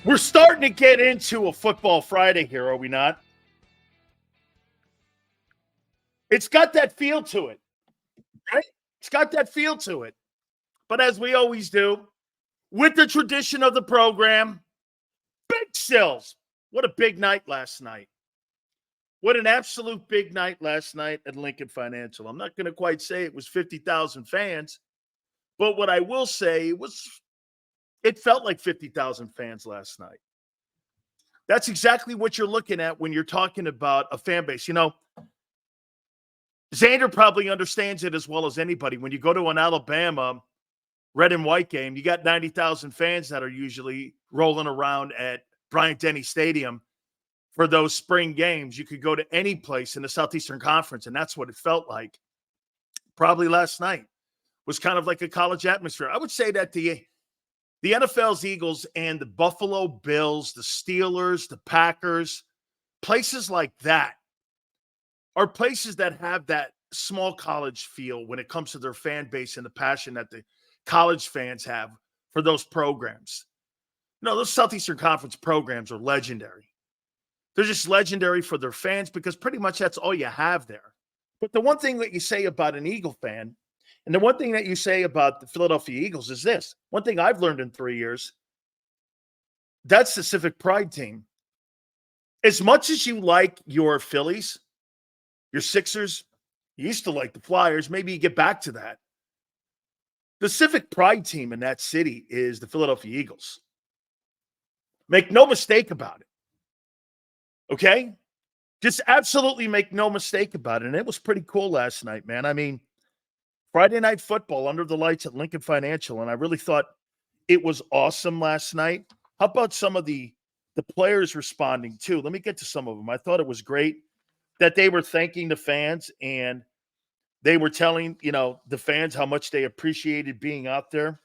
We're starting to get into a football Friday here, are we not? It's got that feel to it, right? It's got that feel to it. But as we always do, with the tradition of the program, big sills. What a big night last night. What an absolute big night last night at Lincoln Financial. I'm not going to quite say it was 50,000 fans, but what I will say it felt like 50,000 fans last night. That's exactly what you're looking at when you're talking about a fan base. You know, Xander probably understands it as well as anybody. When you go to an Alabama red and white game, you got 90,000 fans that are usually rolling around at Bryant-Denny Stadium for those spring games. You could go to any place in the Southeastern Conference, and that's what it felt like. Probably last night was kind of like a college atmosphere. I would say that the NFL's Eagles and the Buffalo Bills, the Steelers, the Packers, places like that are places that have that small college feel when it comes to their fan base and the passion that the college fans have for those programs. No, those Southeastern Conference programs are legendary. They're just legendary for their fans because pretty much that's all you have there. But the one thing that you say about an Eagle fan, and the one thing that you say about the Philadelphia Eagles is this. One thing I've learned in 3 years, that's the Civic Pride team. As much as you like your Phillies, your Sixers, you used to like the Flyers, maybe you get back to that. The civic pride team in that city is the Philadelphia Eagles. Make no mistake about it. Okay? Just absolutely make no mistake about it. And it was pretty cool last night, man. I mean, Friday night football under the lights at Lincoln Financial, and I really thought it was awesome last night. How about some of the players responding too? Let me get to some of them. I thought it was great that they were thanking the fans and they were telling, the fans how much they appreciated being out there.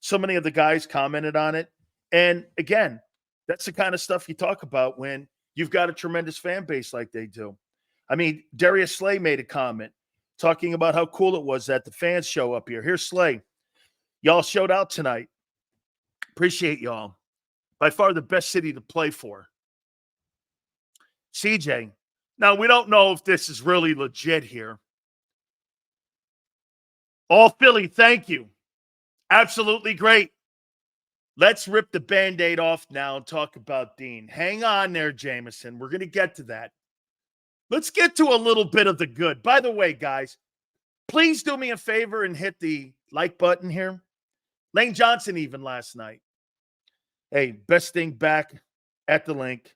So many of the guys commented on it. And again, that's the kind of stuff you talk about when you've got a tremendous fan base like they do. I mean, Darius Slay made a comment talking about how cool it was that the fans show up here. Here's Slay. Y'all showed out tonight. Appreciate y'all. By far the best city to play for. CJ. Now, we don't know if this is really legit here. All Philly, thank you. Absolutely great. Let's rip the Band-Aid off now and talk about Dean. Hang on there, Jameson. We're going to get to that. Let's get to a little bit of the good. By the way, guys, please do me a favor and hit the like button here. Lane Johnson even last night. Hey, best thing back at the link.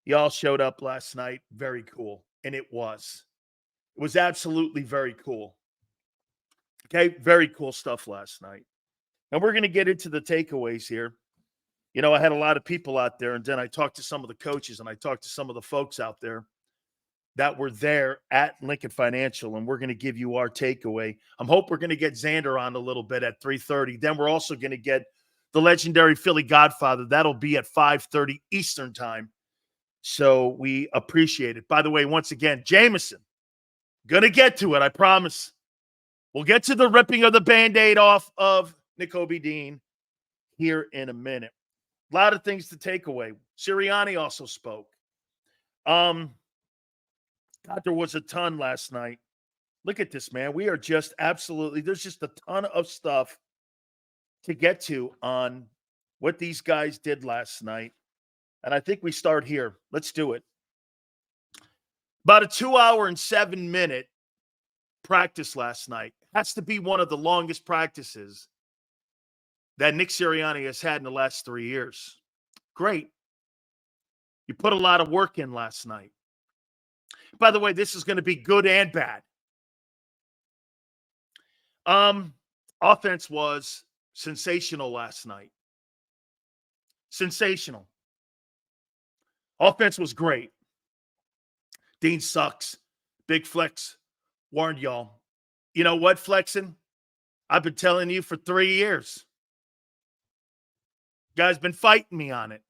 Y'all showed up last night. Very cool. And it was. It was absolutely very cool. Okay, very cool stuff last night. And we're going to get into the takeaways here. You know, I had a lot of people out there, and then I talked to some of the coaches and I talked to some of the folks out there that were there at Lincoln Financial, and we're going to give you our takeaway. I'm hope we're going to get Xander on a little bit at 3:30. Then we're also going to get the legendary Philly Godfather. That'll be at 5:30 Eastern time. So we appreciate it. By the way, once again, Jameson, going to get to it, I promise. We'll get to the ripping of the Band-Aid off of Nakobe Dean here in a minute. A lot of things to take away. Sirianni also spoke. God, there was a ton last night. Look at this, man. We are just absolutely, there's just a ton of stuff to get to on what these guys did last night. And I think we start here. Let's do it. About a 2-hour and 7-minute practice last night. Has to be one of the longest practices that Nick Sirianni has had in the last 3 years. Great. You put a lot of work in last night. By the way, this is going to be good and bad. Offense was sensational last night. Sensational. Offense was great. Dean sucks. Big Flex warned y'all. You know what, Flexing? I've been telling you for 3 years. Guys been fighting me on it.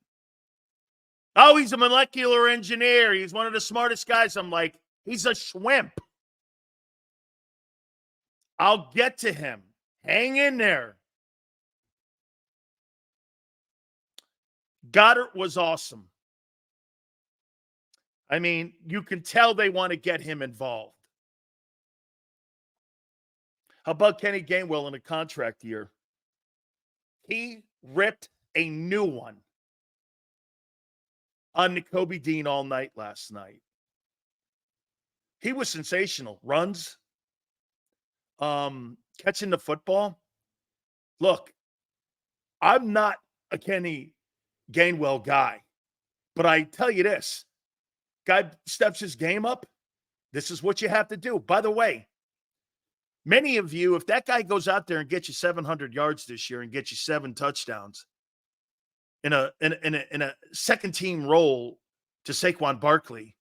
Oh, he's a molecular engineer. He's one of the smartest guys. I'm like, he's a schwimp. I'll get to him. Hang in there. Goddard was awesome. I mean, you can tell they want to get him involved. How about Kenny Gainwell in a contract year? He ripped a new one on Nakobe Dean all night last night. He was sensational. Runs, catching the football. Look, I'm not a Kenny Gainwell guy, but I tell you this, guy steps his game up. This is what you have to do. By the way, many of you, if that guy goes out there and gets you 700 yards this year and gets you 7 touchdowns in a second team role to Saquon Barkley,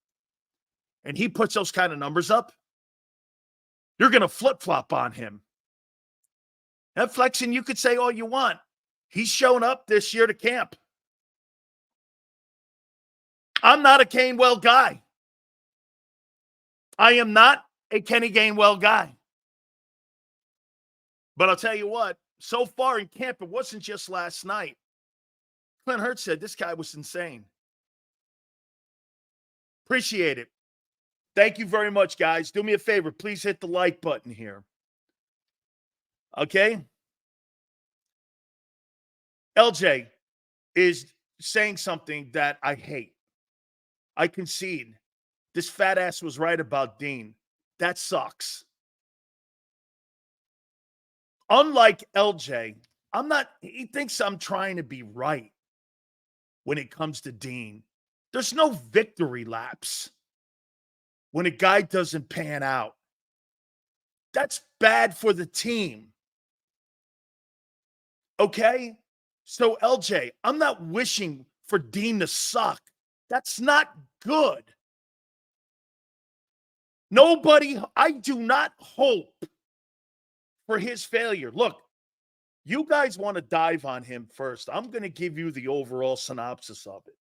and he puts those kind of numbers up, you're going to flip-flop on him. That Flexen, you could say all you want. He's shown up this year to camp. I'm not a Gainwell guy. I am not a Kenny Gainwell guy. But I'll tell you what, so far in camp, it wasn't just last night. Clint Hurts said this guy was insane. Appreciate it. Thank you very much, guys. Do me a favor. Please hit the like button here. Okay? LJ is saying something that I hate. I concede. This fat ass was right about Dean. That sucks. Unlike LJ, he thinks I'm trying to be right when it comes to Dean. There's no victory laps when a guy doesn't pan out. That's bad for the team. Okay? So, LJ, I'm not wishing for Dean to suck. That's not good. I do not hope for his failure. Look, you guys want to dive on him first. I'm going to give you the overall synopsis of it.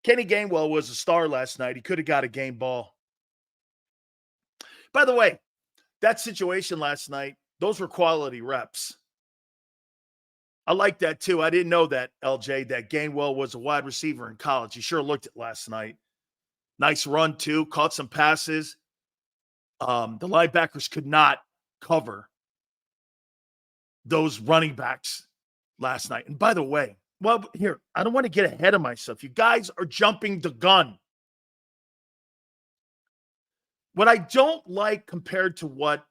Kenny Gainwell was a star last night. He could have got a game ball. By the way, that situation last night, those were quality reps. I like that too. I didn't know that, LJ, that Gainwell was a wide receiver in college. He sure looked it last night. Nice run too. Caught some passes. The linebackers could not cover those running backs last night. And by the way, well, here, I don't want to get ahead of myself. You guys are jumping the gun. What I don't like compared to what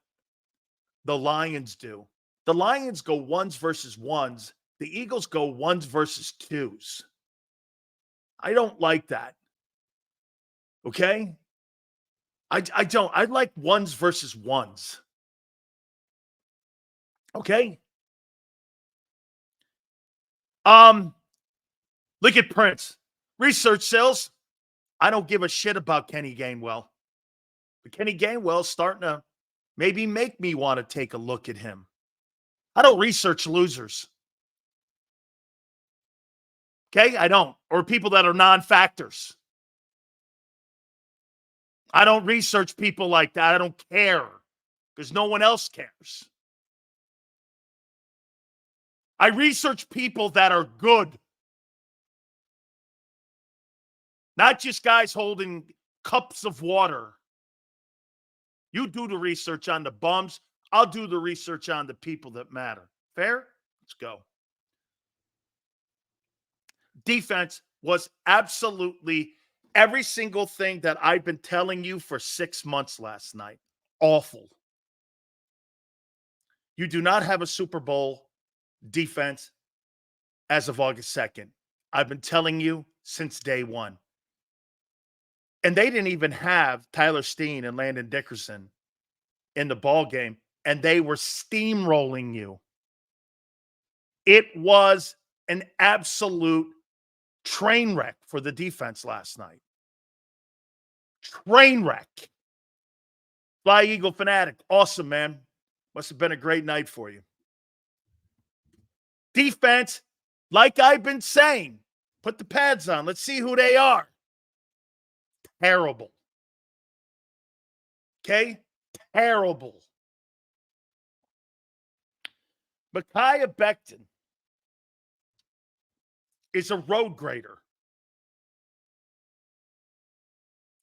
the Lions do, the Lions go ones versus ones. The Eagles go ones versus twos. I don't like that. Okay? I don't. I like ones versus ones. Okay? Look at Prince. Research sales. I don't give a shit about Kenny Gainwell. But Kenny Gainwell's starting to maybe make me want to take a look at him. I don't research losers. Okay? I don't. Or people that are non-factors. I don't research people like that. I don't care because no one else cares. I research people that are good. Not just guys holding cups of water. You do the research on the bums. I'll do the research on the people that matter. Fair? Let's go. Defense was absolutely every single thing that I've been telling you for 6 months last night. Awful. You do not have a Super Bowl defense as of August 2nd. I've been telling you since day one. And they didn't even have Tyler Steen and Landon Dickerson in the ball game, and they were steamrolling you. It was an absolute train wreck for the defense last night. Train wreck. Fly Eagle Fanatic. Awesome, man. Must have been a great night for you. Defense, like I've been saying, put the pads on. Let's see who they are. Terrible. Okay? Terrible. Micaiah Becton is a road grader.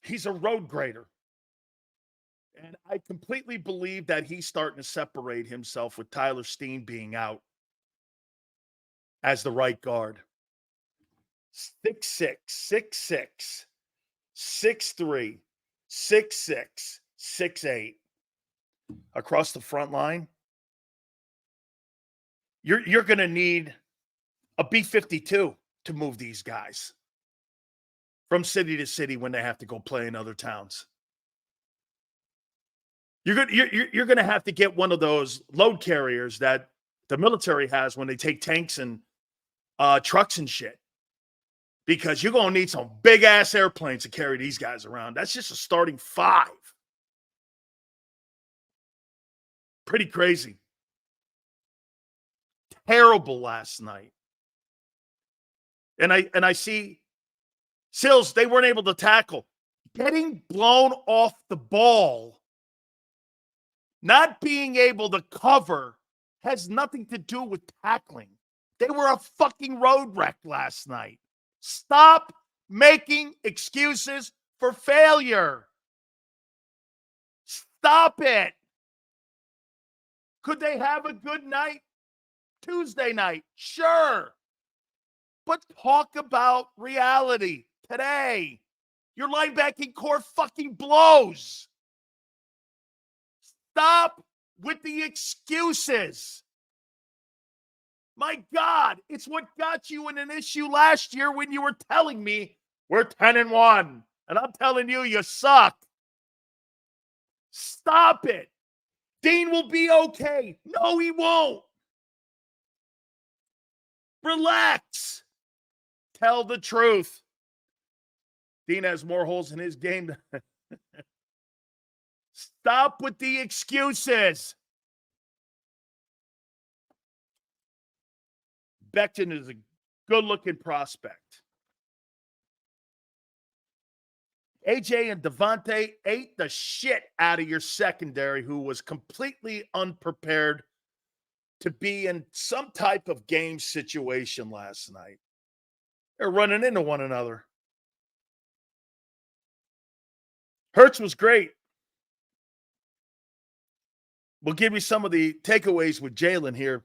He's a road grader. And I completely believe that he's starting to separate himself with Tyler Steen being out as the right guard. 6'6", 6'6", 6'3", 6'6", 6'8". Across the front line, you're going to need a B-52 to move these guys from city to city when they have to go play in other towns. You're going to have to get one of those load carriers that the military has when they take tanks and trucks and shit, because you're going to need some big ass airplanes to carry these guys around. That's just a starting 5. Pretty crazy. Terrible last night. And I see Sills, they weren't able to tackle. Getting blown off the ball, not being able to cover, has nothing to do with tackling. They were a fucking road wreck last night. Stop making excuses for failure. Stop it. Could they have a good night Tuesday night? Sure. But talk about reality today. Your linebacking core fucking blows. Stop with the excuses. My God, it's what got you in an issue last year when you were telling me we're 10-1. And I'm telling you, you suck. Stop it. Dean will be okay. No, he won't. Relax. Tell the truth. Dean has more holes in his game. Stop with the excuses. Becton is a good-looking prospect. AJ and Devontae ate the shit out of your secondary, who was completely unprepared to be in some type of game situation last night. They're running into one another. Hurts was great. We'll give you some of the takeaways with Jalen here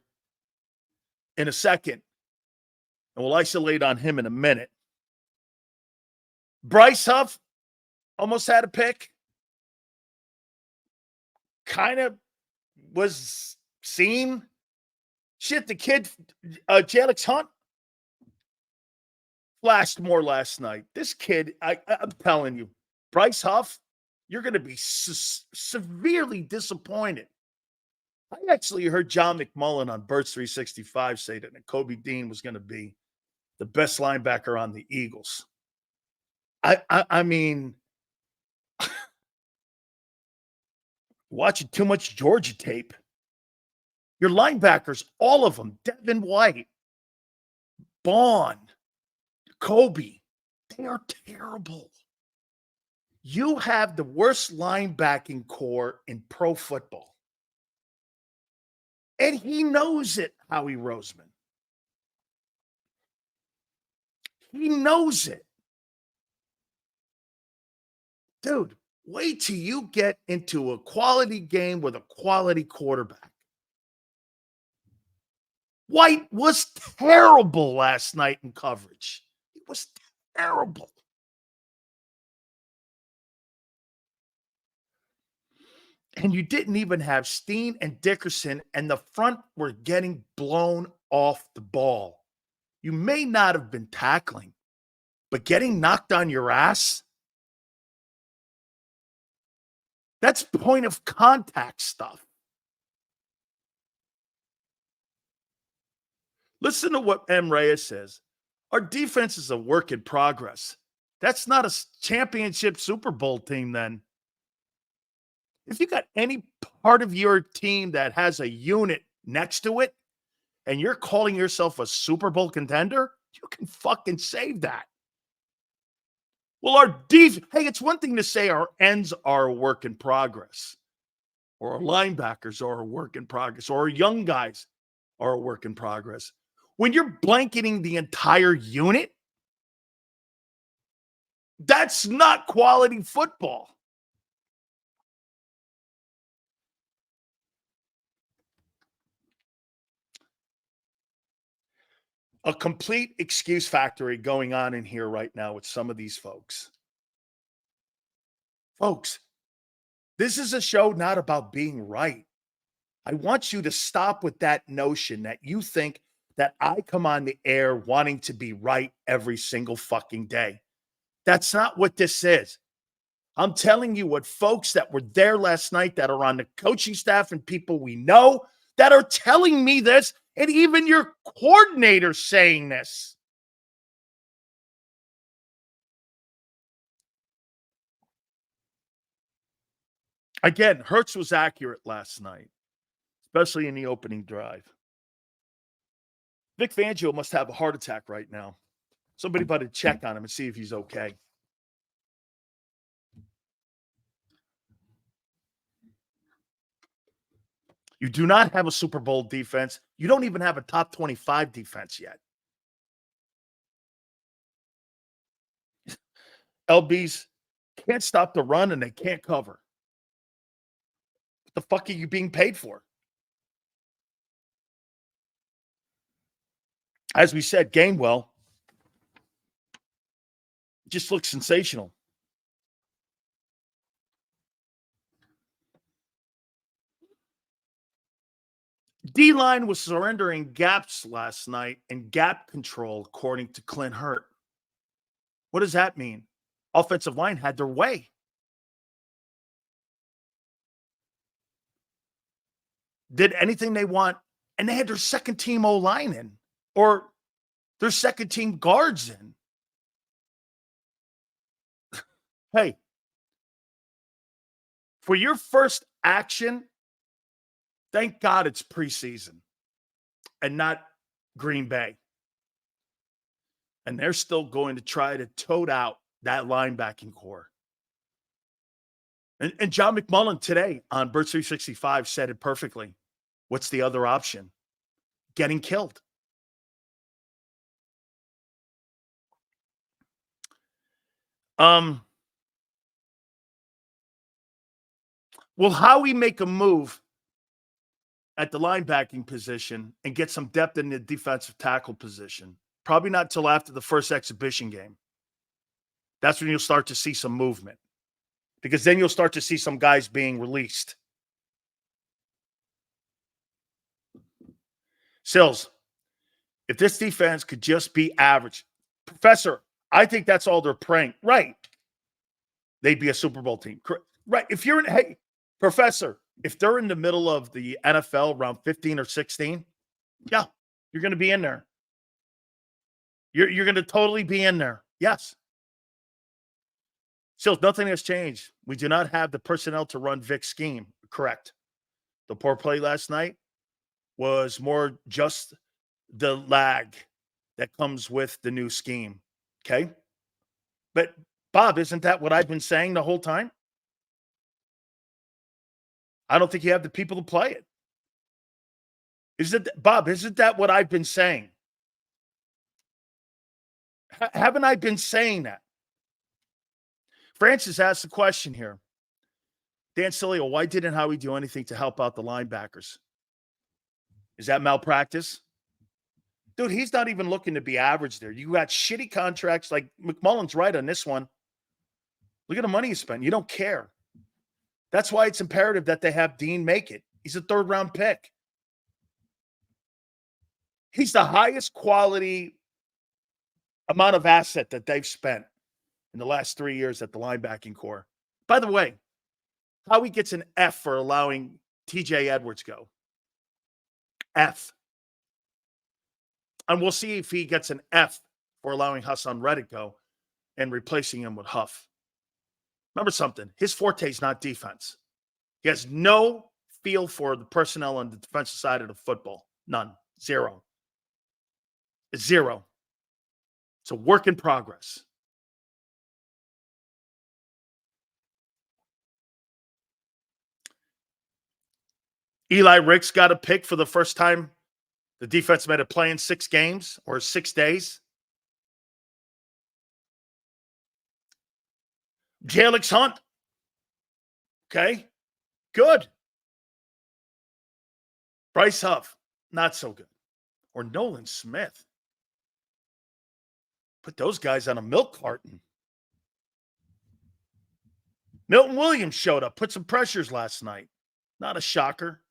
in a second, and we'll isolate on him in a minute. Bryce Huff almost had a pick. Kind of was seen. Shit, the kid, Jalix Hunt, flashed more last night. This kid, I'm telling you, Bryce Huff, you're going to be severely disappointed. I actually heard John McMullen on Birds 365 say that Nakobe Dean was going to be the best linebacker on the Eagles. I mean, watching too much Georgia tape. Your linebackers, all of them, Devin White, Bond, Kobe, they are terrible. You have the worst linebacking core in pro football. And he knows it, Howie Roseman. He knows it. Dude, wait till you get into a quality game with a quality quarterback. White was terrible last night in coverage. He was terrible. And you didn't even have Steen and Dickerson, and the front were getting blown off the ball. You may not have been tackling, but getting knocked on your ass, that's point of contact stuff. Listen to what M. Reyes says. Our defense is a work in progress. That's not a championship Super Bowl team then. If you got any part of your team that has a unit next to it and you're calling yourself a Super Bowl contender, you can fucking save that. Well, our defense, hey, it's one thing to say our ends are a work in progress, or our linebackers are a work in progress, or our young guys are a work in progress. when you're blanketing the entire unit, that's not quality football. A complete excuse factory going on in here right now with some of these folks. Folks, this is a show not about being right. I want you to stop with that notion that you think that I come on the air wanting to be right every single fucking day. That's not what this is. I'm telling you what folks that were there last night that are on the coaching staff and people we know that are telling me this, and even your coordinator saying this. Again, Hurts was accurate last night, especially in the opening drive. Vic Fangio must have a heart attack right now. Somebody better check on him and see if he's okay. You do not have a Super Bowl defense. You don't even have a top 25 defense yet. LBs can't stop the run and they can't cover. What the fuck are you being paid for? As we said, Gainwell just looks sensational. D-line was surrendering gaps last night and gap control, according to Clint Hurt. What does that mean? Offensive line had their way. Did anything they want, and they had their second team O-line in, or their second team guards in. Hey, for your first action, thank God it's preseason and not Green Bay. And they're still going to try to tote out that linebacking core. And John McMullen today on Birds 365 said it perfectly. What's the other option? Getting killed. Will Howie make a move at the linebacking position and get some depth in the defensive tackle position? Probably not until after the first exhibition game. That's when you'll start to see some movement. Because then you'll start to see some guys being released. Sills, if this defense could just be average, Professor, I think that's all they're praying. Right. They'd be a Super Bowl team. Right. If you're in, hey, Professor, if they're in the middle of the NFL around 15 or 16, yeah, you're going to be in there. You're going to totally be in there. Yes. Still, nothing has changed. We do not have the personnel to run Vic's scheme. Correct. The poor play last night was more just the lag that comes with the new scheme. Okay. But Bob, isn't that what I've been saying the whole time? I don't think you have the people to play it. Bob, isn't that what I've been saying? Haven't I been saying that? Francis asked the question here. Dan Sileo, why didn't Howie do anything to help out the linebackers? Is that malpractice? Dude, he's not even looking to be average there. You got shitty contracts. Like McMullen's right on this one. Look at the money you spent. You don't care. That's why it's imperative that they have Dean make it. He's a third-round pick. He's the highest quality amount of asset that they've spent in the last 3 years at the linebacking core. By the way, Howie gets an F for allowing TJ Edwards go. F. And we'll see if he gets an F for allowing Hassan Reddick go and replacing him with Huff. Remember something. His forte is not defense. He has no feel for the personnel on the defensive side of the football. None. Zero. Zero. It's a work in progress. Eli Ricks got a pick for the first time The defense made a play in 6 games or 6 days. Jalix Hunt. Okay. Good. Bryce Huff. Not so good. Or Nolan Smith. Put those guys on a milk carton. Milton Williams showed up, put some pressures last night. Not a shocker.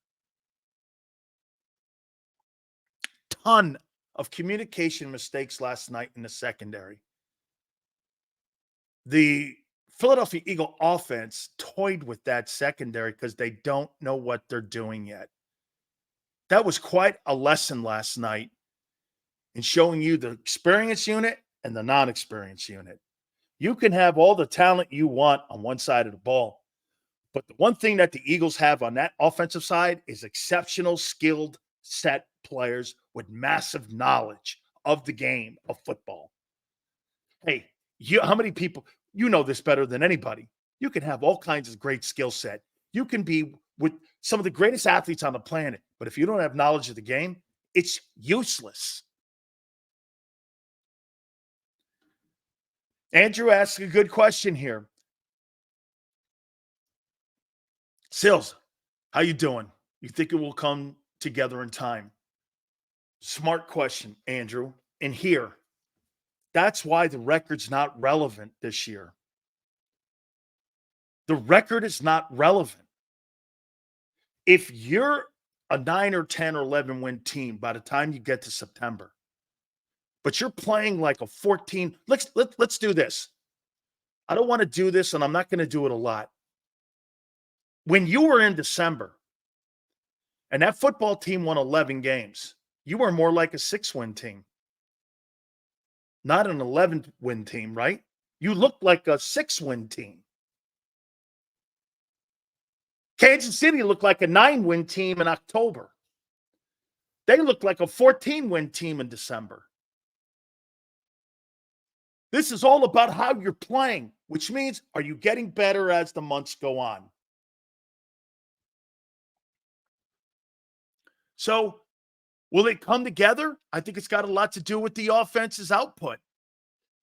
Ton of communication mistakes last night in the secondary. The Philadelphia Eagle offense toyed with that secondary because they don't know what they're doing yet. That was quite a lesson last night in showing you the experienced unit and the non-experienced unit. You can have all the talent you want on one side of the ball, but the one thing that the Eagles have on that offensive side is exceptional, skilled set players with massive knowledge of the game of football. Hey, how many people, you know this better than anybody. You can have all kinds of great skill set. You can be with some of the greatest athletes on the planet, but if you don't have knowledge of the game, it's useless. Andrew asks a good question here. Sills, how you doing? You think it will come together in time? Smart question, Andrew. And here, that's why the record's not relevant this year. The record is not relevant. If you're a 9 or 10 or 11 win team by the time you get to September, but you're playing like a 14, let's do this. I don't want to do this, and I'm not going to do it a lot. When you were in December and that football team won 11 games, you were more like a 6-win team, not an 11-win team, right? You looked like a 6-win team. Kansas City looked like a 9-win team in October. They looked like a 14-win team in December. This is all about how you're playing, which means, are you getting better as the months go on? So, will it come together? I think it's got a lot to do with the offense's output.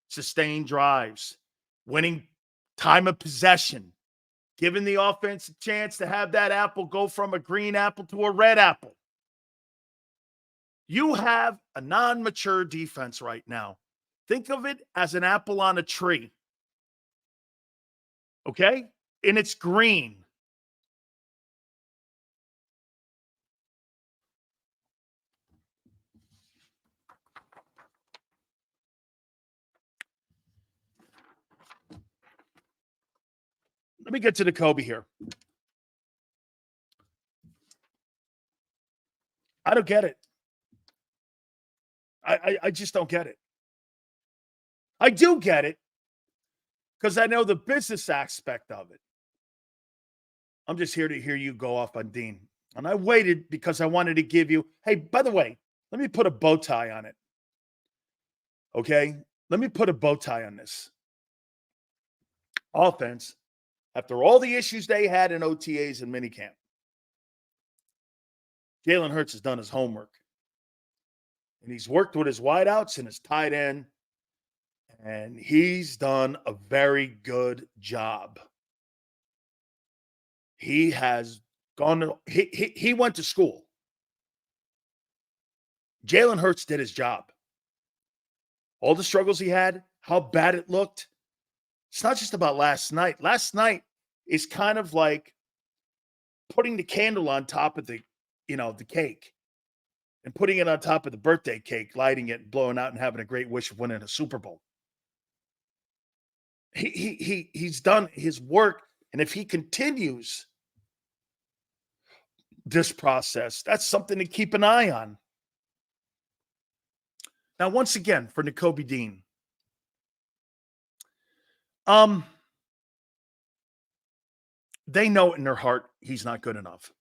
Sustained drives, winning time of possession, giving the offense a chance to have that apple go from a green apple to a red apple. You have a non-mature defense right now. Think of it as an apple on a tree. Okay? And it's green. Let me get to Nakobe here. I don't get it. I just don't get it. I do get it because I know the business aspect of it. I'm just here to hear you go off on Dean. And I waited because I wanted to give you, hey, by the way, let me put a bow tie on it. Okay? Let me put a bow tie on this. Offense, after all the issues they had in OTAs and minicamp, Jalen Hurts has done his homework. And he's worked with his wideouts and his tight end. And he's done a very good job. He has gone to, he went to school. Jalen Hurts did his job. All the struggles he had, how bad it looked. It's not just about last night. Last night is kind of like putting the candle on top of the cake and putting it on top of the birthday cake, lighting it and blowing out and having a great wish of winning a Super Bowl. He's done his work. And if he continues this process, that's something to keep an eye on. Now, once again, for Nakobe Dean, they know in their heart he's not good enough.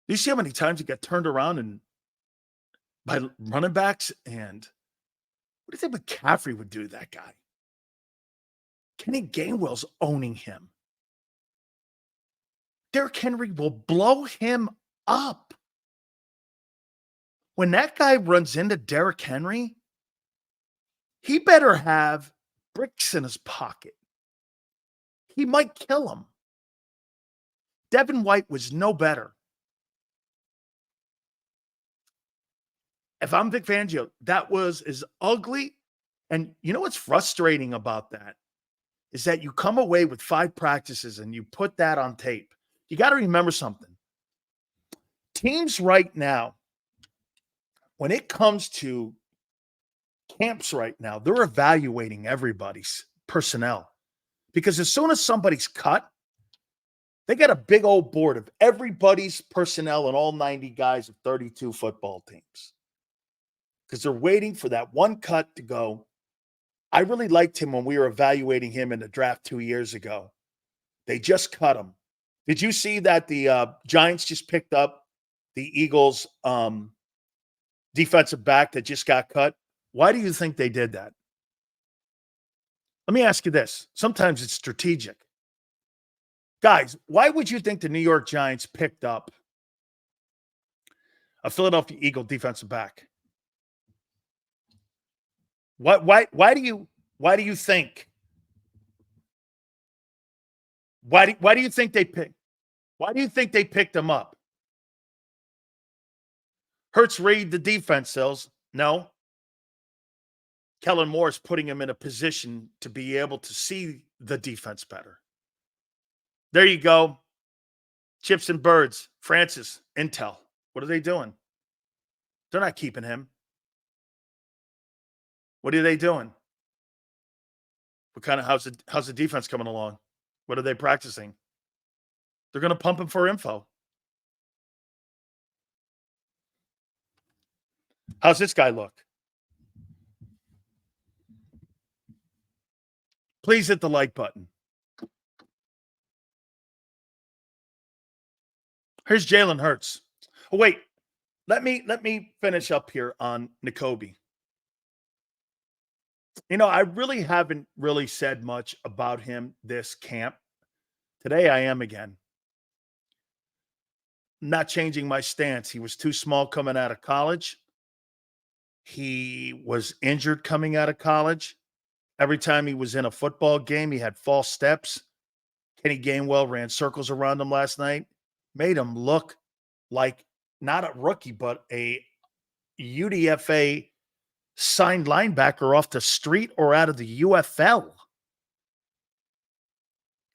Do you see how many times he got turned around and by running backs? And what do you think McCaffrey would do to that guy? Kenny Gainwell's owning him. Derrick Henry will blow him up. When that guy runs into Derrick Henry, he better have bricks in his pocket. He might kill him. Devin White was no better. If I'm Vic Fangio, that was as ugly. And you know what's frustrating about that is that you come away with 5 practices and you put that on tape. You got to remember something. Teams right now, when it comes to camps right now, they're evaluating everybody's personnel. Because as soon as somebody's cut, they got a big old board of everybody's personnel and all 90 guys of 32 football teams. Because they're waiting for that one cut to go. I really liked him when we were evaluating him in the draft 2 years ago. They just cut him. Did you see that the Giants just picked up the Eagles' defensive back that just got cut? Why do you think they did that? Let me ask you this. Sometimes it's strategic. Guys, why would you think the New York Giants picked up a Philadelphia Eagle defensive back? Why do you think? Why do you think they picked? Why do you think they picked him up? Hurts read the defense, Sills. No. Kellen Moore is putting him in a position to be able to see the defense better. There you go. Chips and birds. Francis, Intel. What are they doing? They're not keeping him. What are they doing? What kind of how's the defense coming along? What are they practicing? They're going to pump him for info. How's this guy look? Please hit the like button. Here's Jalen Hurts. Oh, wait. Let me finish up here on Nakobe. You know, I really haven't really said much about him this camp. Today I am again. Not changing my stance. He was too small coming out of college. He was injured coming out of college. Every time he was in a football game, he had false steps. Kenny Gainwell ran circles around him last night. Made him look like not a rookie, but a UDFA signed linebacker off the street or out of the UFL.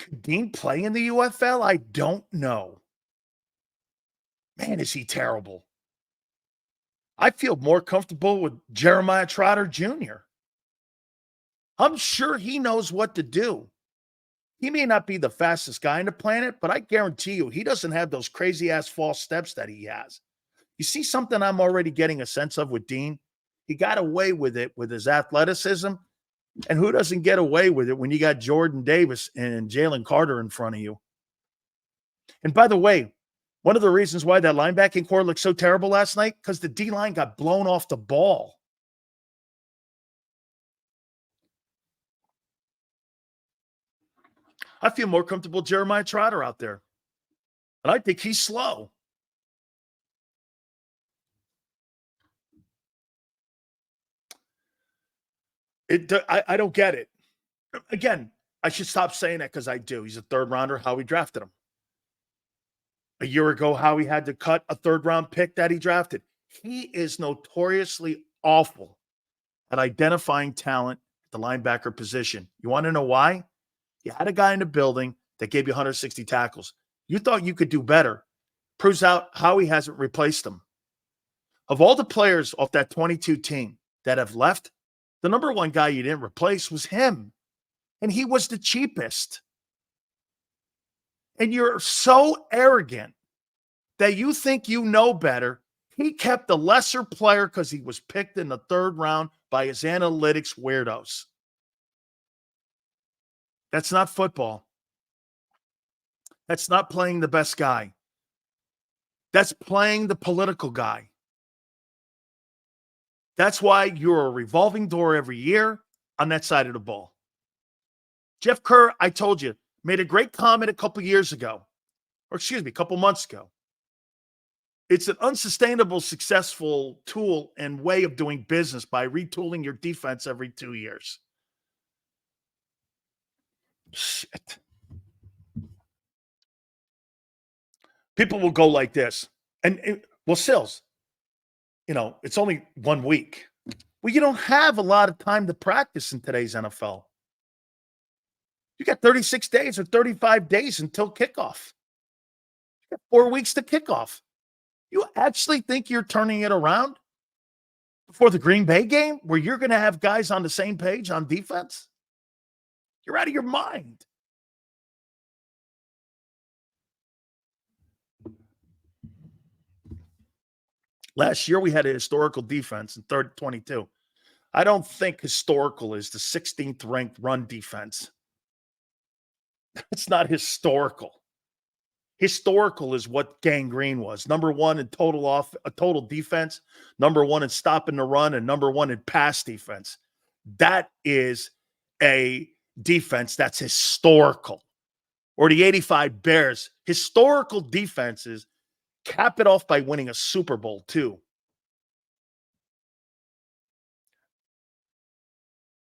Could Dean play in the UFL? I don't know. Man, is he terrible. I feel more comfortable with Jeremiah Trotter Jr. I'm sure he knows what to do. He may not be the fastest guy on the planet, but I guarantee you he doesn't have those crazy-ass false steps that he has. You see something I'm already getting a sense of with Dean? He got away with it with his athleticism. And who doesn't get away with it when you got Jordan Davis and Jalen Carter in front of you? And by the way, one of the reasons why that linebacking core looked so terrible last night, because the D-line got blown off the ball. I feel more comfortable Jeremiah Trotter out there. And I think he's slow. I don't get it. Again, I should stop saying that because I do. He's a third rounder. How we drafted him. A year ago, how he had to cut a third-round pick that he drafted. He is notoriously awful at identifying talent at the linebacker position. You want to know why? You had a guy in the building that gave you 160 tackles. You thought you could do better. Proves out how he hasn't replaced them. Of all the players off that 22 team that have left, the number one guy you didn't replace was him. And he was the cheapest. And you're so arrogant that you think you know better. He kept the lesser player because he was picked in the third round by his analytics weirdos. That's not football. That's not playing the best guy. That's playing the political guy. That's why you're a revolving door every year on that side of the ball. Jeff Kerr, I told you, made a great comment a couple months ago. It's an unsustainable, successful tool and way of doing business by retooling your defense every 2 years. Shit. People will go like this. Well, Sills, it's only 1 week. Well, you don't have a lot of time to practice in today's NFL. You got 36 days or 35 days until kickoff. You got 4 weeks to kickoff. You actually think you're turning it around before the Green Bay game where you're going to have guys on the same page on defense? You're out of your mind. Last year, we had a historical defense in 22. I don't think historical is the 16th ranked run defense. It's not historical. Historical is what Gang Green was. Number one in total defense, number one in stopping the run, and number one in pass defense. That is a defense that's historical. Or the 85 Bears. Historical defenses cap it off by winning a Super Bowl, too.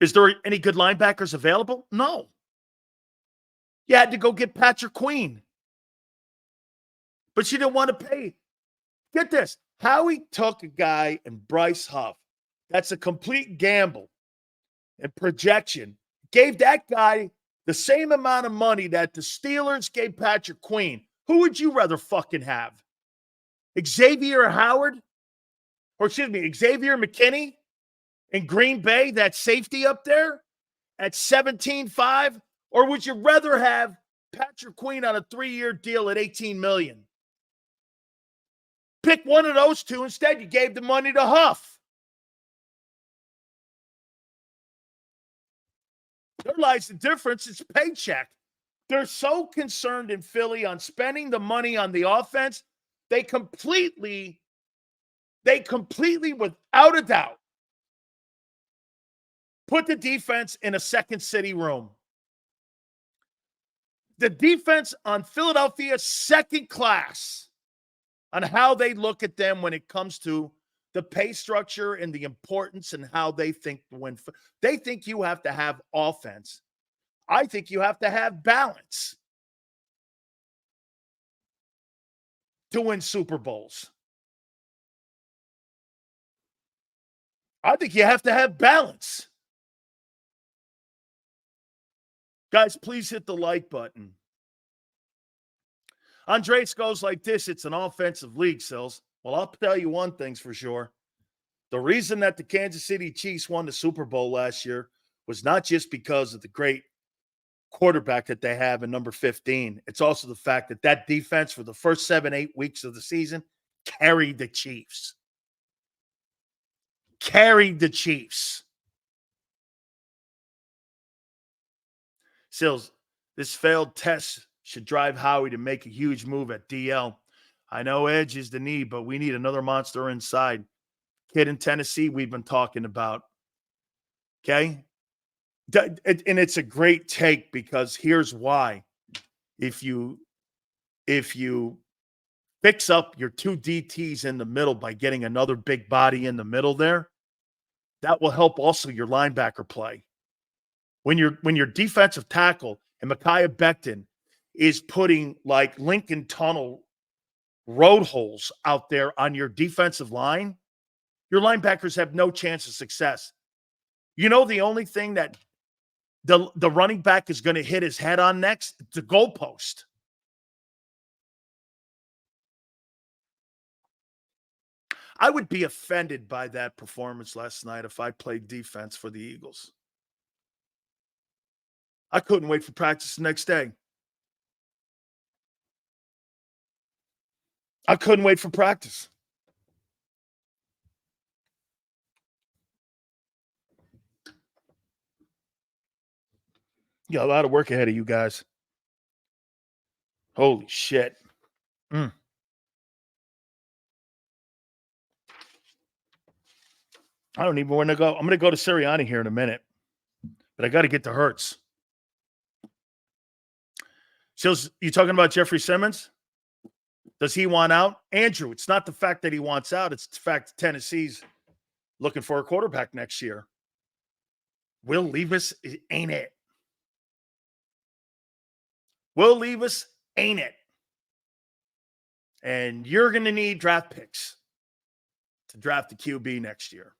Is there any good linebackers available? No. You had to go get Patrick Queen. But you didn't want to pay. Get this. Howie took a guy in Bryce Huff. That's a complete gamble and projection. Gave that guy the same amount of money that the Steelers gave Patrick Queen. Who would you rather fucking have? Xavier Howard? Or excuse me, Xavier McKinney in Green Bay, that safety up there at 17.5? Or would you rather have Patrick Queen on a 3-year deal at $18 million? Pick one of those two. Instead, you gave the money to Huff. There lies the difference. It's paycheck. They're so concerned in Philly on spending the money on the offense, they completely, without a doubt, put the defense in a second city room. The defense on Philadelphia, second class on how they look at them when it comes to the pay structure and the importance and how they think to win. They think you have to have offense. I think you have to have balance to win Super Bowls. I think you have to have balance. Guys, please hit the like button. Andres goes like this. It's an offensive league, Sills. Well, I'll tell you one thing's for sure. The reason that the Kansas City Chiefs won the Super Bowl last year was not just because of the great quarterback that they have in number 15. It's also the fact that that defense for the first 7-8 weeks of the season carried the Chiefs. Carried the Chiefs. Sills, this failed test should drive Howie to make a huge move at DL. I know edge is the need, but we need another monster inside. Kid in Tennessee we've been talking about. Okay? And it's a great take because here's why. If you fix up your two DTs in the middle by getting another big body in the middle there, that will help also your linebacker play. When your defensive tackle and Micaiah Becton is putting like Lincoln Tunnel road holes out there on your defensive line, your linebackers have no chance of success. The only thing that the running back is going to hit his head on next, the goalpost. I would be offended by that performance last night if I played defense for the Eagles. I couldn't wait for practice the next day. I couldn't wait for practice. You got a lot of work ahead of you guys. Holy shit. I don't even want to go. I'm going to go to Sirianni here in a minute, but I got to get to Hurts. So you talking about Jeffrey Simmons? Does he want out? Andrew, it's not the fact that he wants out. It's the fact that Tennessee's looking for a quarterback next year. Will Levis ain't it. Will Levis ain't it. And you're going to need draft picks to draft the QB next year.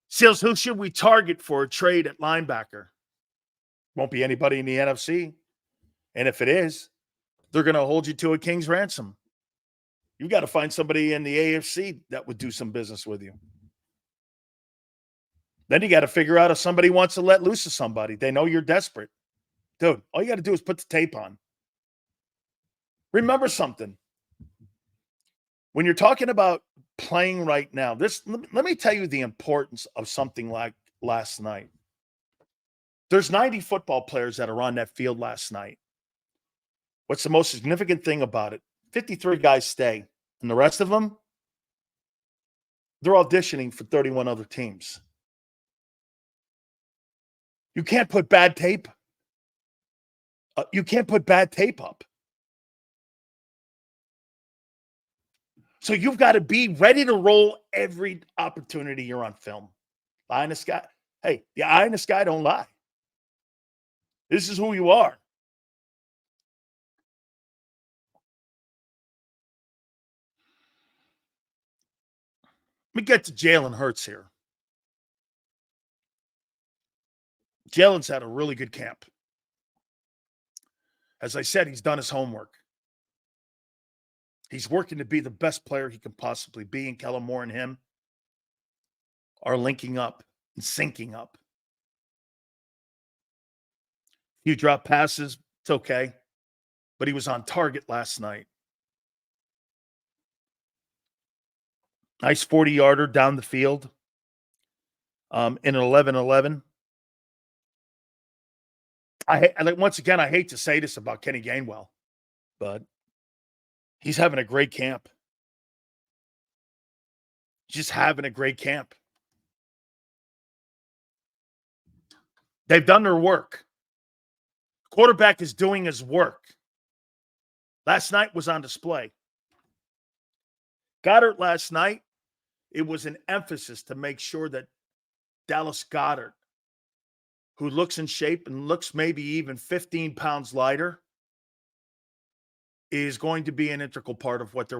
Seals, who should we target for a trade at linebacker? Won't be anybody in the NFC. And if it is, they're going to hold you to a king's ransom. You got to find somebody in the AFC that would do some business with you. Then you got to figure out if somebody wants to let loose of somebody. They know you're desperate. Dude, all you got to do is put the tape on. Remember something. When you're talking about playing right now, let me tell you the importance of something like last night. There's 90 football players that are on that field last night. What's the most significant thing about it? 53 guys stay, and the rest of them, they're auditioning for 31 other teams. You can't put bad tape. You can't put bad tape up. So you've got to be ready to roll every opportunity you're on film. Eye in the sky. Hey, the eye in the sky don't lie. This is who you are. Let me get to Jalen Hurts here. Jalen's had a really good camp. As I said, he's done his homework. He's working to be the best player he can possibly be, and Kellen Moore and him are linking up and syncing up. Few drop passes, it's okay. But he was on target last night. Nice 40-yarder down the field in an 11-11. Once again, I hate to say this about Kenny Gainwell, but he's having a great camp. Just having a great camp. They've done their work. Quarterback is doing his work. Last night was on display. Goddard last night, it was an emphasis to make sure that Dallas Goedert, who looks in shape and looks maybe even 15 pounds lighter, is going to be an integral part of what they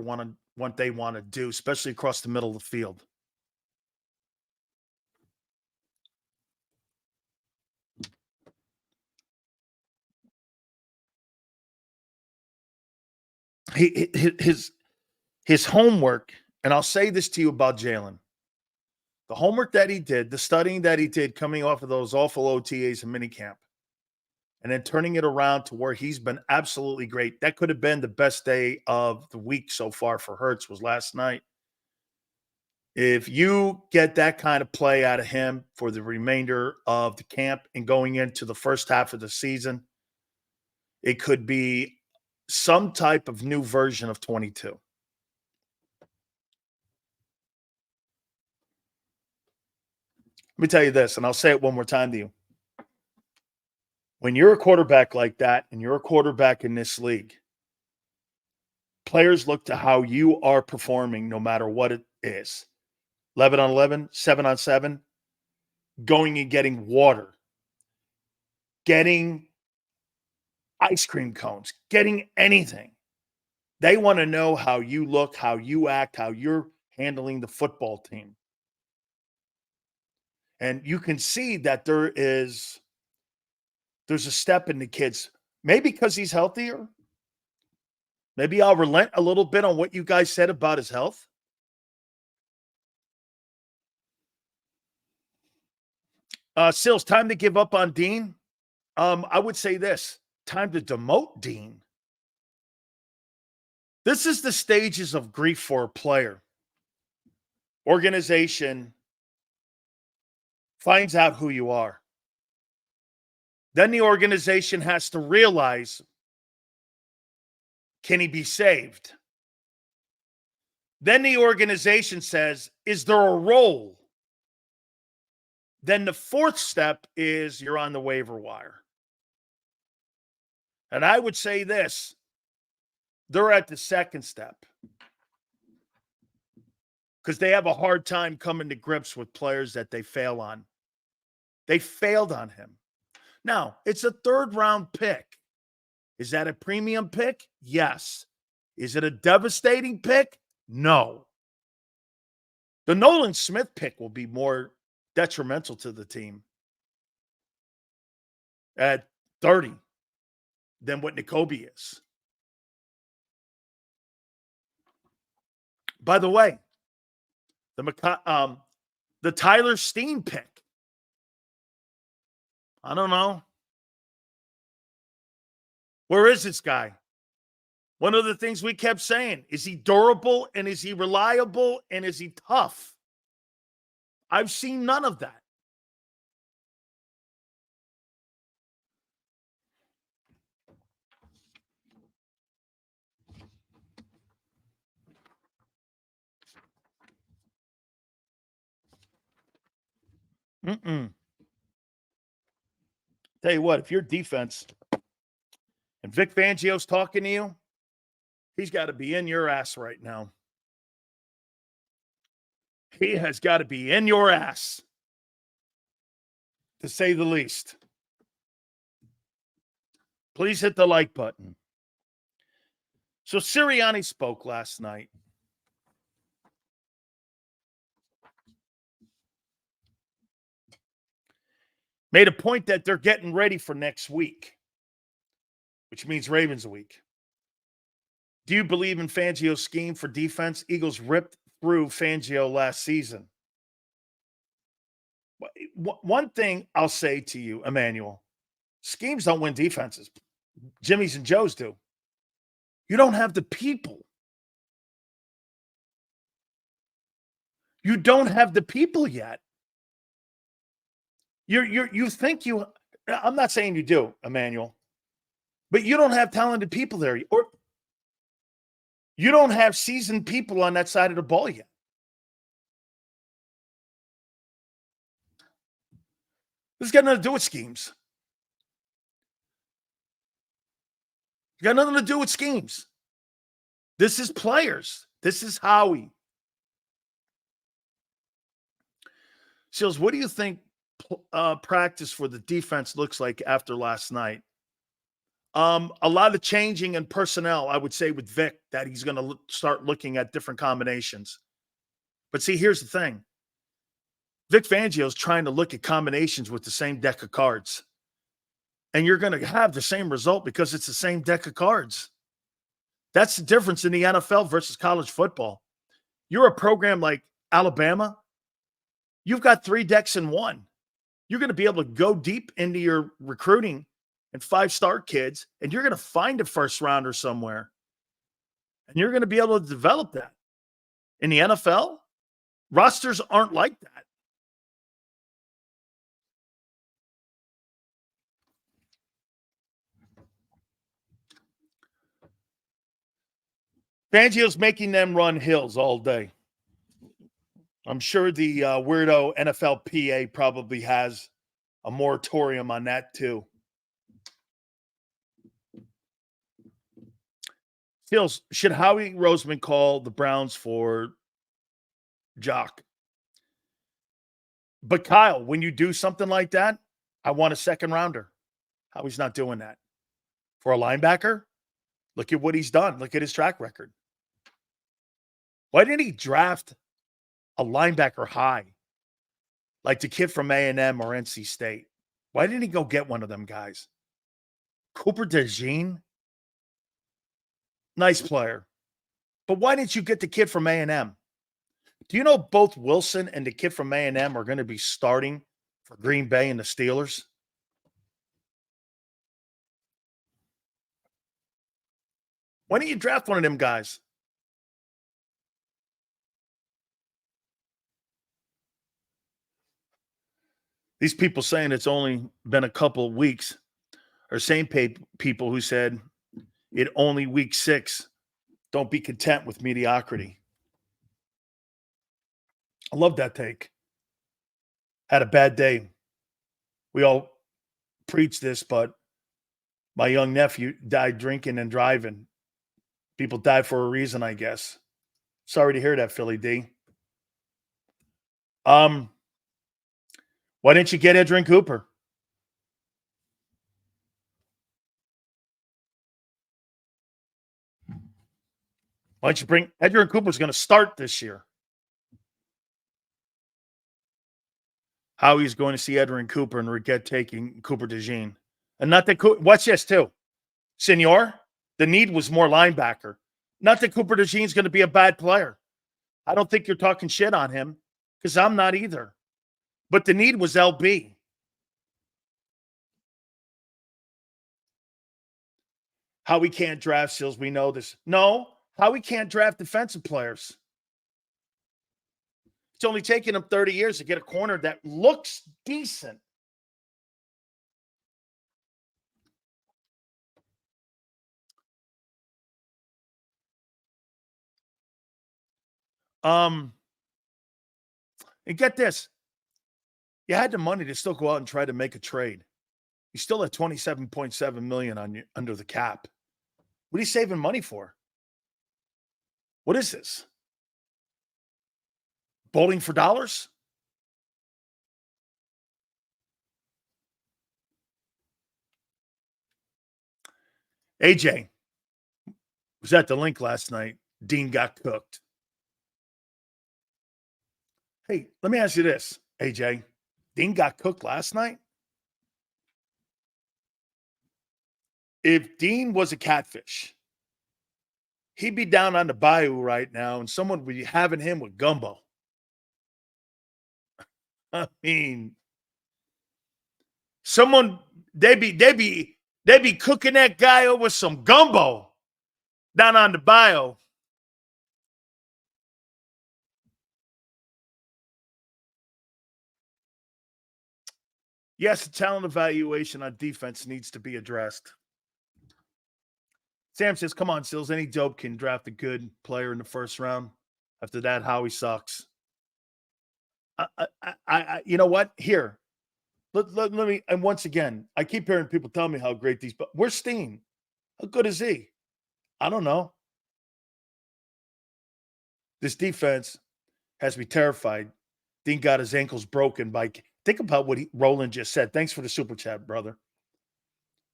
want to do, especially across the middle of the field. His homework, and I'll say this to you about Jalen. The homework that he did, the studying that he did coming off of those awful OTAs and minicamp, and then turning it around to where he's been absolutely great. That could have been the best day of the week so far for Hurts was last night. If you get that kind of play out of him for the remainder of the camp and going into the first half of the season, it could be some type of new version of 22. Let me tell you this, and I'll say it one more time to you. When you're a quarterback like that and you're a quarterback in this league, players look to how you are performing no matter what it is. 11 on 11, 7 on 7, going and getting water, getting ice cream cones, getting anything. They want to know how you look, how you act, how you're handling the football team. And you can see that there's a step in the kids. Maybe because he's healthier. Maybe I'll relent a little bit on what you guys said about his health. Sills, time to give up on Dean. I would say this. Time to demote Dean. This is the stages of grief for a player. Organization finds out who you are. Then the organization has to realize, can he be saved? Then the organization says, is there a role? Then the fourth step is you're on the waiver wire. And I would say this, they're at the second step because they have a hard time coming to grips with players that they fail on. They failed on him. Now, it's a third-round pick. Is that a premium pick? Yes. Is it a devastating pick? No. The Nolan Smith pick will be more detrimental to the team at 30 than what Nakobe is. By the way, the Tyler Steen pick, I don't know. Where is this guy? One of the things we kept saying, is he durable and is he reliable and is he tough? I've seen none of that. Tell you what, if you're defense and Vic Fangio's talking to you, he's got to be in your ass right now. He has got to be in your ass, to say the least. Please hit the like button. So Sirianni spoke last night. Made a point that they're getting ready for next week, which means Ravens week. Do you believe in Fangio's scheme for defense? Eagles ripped through Fangio last season. One thing I'll say to you, Emmanuel, schemes don't win defenses. Jimmy's and Joe's do. You don't have the people. You don't have the people yet. You think you, I'm not saying you do, Emmanuel, but you don't have talented people there. Or you don't have seasoned people on that side of the ball yet. This has got nothing to do with schemes. It's got nothing to do with schemes. This is players. This is Howie. Seals, what do you think practice for the defense looks like after last night? A lot of changing in personnel, I would say, with Vic, that he's going to start looking at different combinations. But see, here's the thing. Vic Fangio's trying to look at combinations with the same deck of cards. And you're going to have the same result because it's the same deck of cards. That's the difference in the NFL versus college football. You're a program like Alabama. You've got 3 decks in one. You're going to be able to go deep into your recruiting and 5-star kids, and you're going to find a first rounder somewhere. And you're going to be able to develop that. In the NFL, rosters aren't like that. Fangio's making them run hills all day. I'm sure the weirdo NFLPA probably has a moratorium on that too. Hills, should Howie Roseman call the Browns for Jock? But Kyle, when you do something like that, I want a second rounder. Howie's not doing that. For a linebacker, look at what he's done. Look at his track record. Why didn't he draft a linebacker high, like the kid from A&M or NC State? Why didn't he go get one of them guys? Cooper DeJean? Nice player. But why didn't you get the kid from A&M? Do you know both Wilson and the kid from A&M are going to be starting for Green Bay and the Steelers? Why didn't you draft one of them guys? These people saying it's only been a couple of weeks are same people who said it only week 6. Don't be content with mediocrity. I love that take. Had a bad day. We all preach this, but My young nephew died drinking and driving. People die for a reason, I guess. Sorry to hear that, Philly D. Why didn't you get Edrin Cooper? Why don't you bring Edrin Cooper's going to start this year? Howie's going to see Edrin Cooper and regret taking Cooper DeJean. And not that watch this too. Senor, the need was more linebacker. Not that Cooper DeJean's going to be a bad player. I don't think you're talking shit on him because I'm not either. But the need was LB. Howie can't draft Sills. We know this. No, Howie can't draft defensive players. It's only taken him 30 years to get a corner that looks decent. And get this. You had the money to still go out and try to make a trade. You still had $27.7 million on you under the cap. What are you saving money for? What is this? Bowling for dollars? AJ was at the link last night. Dean got cooked. Hey, let me ask you this, AJ. Dean got cooked last night? If Dean was a catfish, he'd be down on the bayou right now and someone would be having him with gumbo. I mean, they'd be cooking that guy over some gumbo down on the bayou. Yes, the talent evaluation on defense needs to be addressed. Sam says, come on, Sills. Any dope can draft a good player in the first round. After that, Howie sucks. You know what? Here, let me, and once again, I keep hearing people tell me how great these, but where's Steen? How good is he? I don't know. This defense has me terrified. Dean got his ankles broken by, think about what Roland just said. Thanks for the super chat, brother.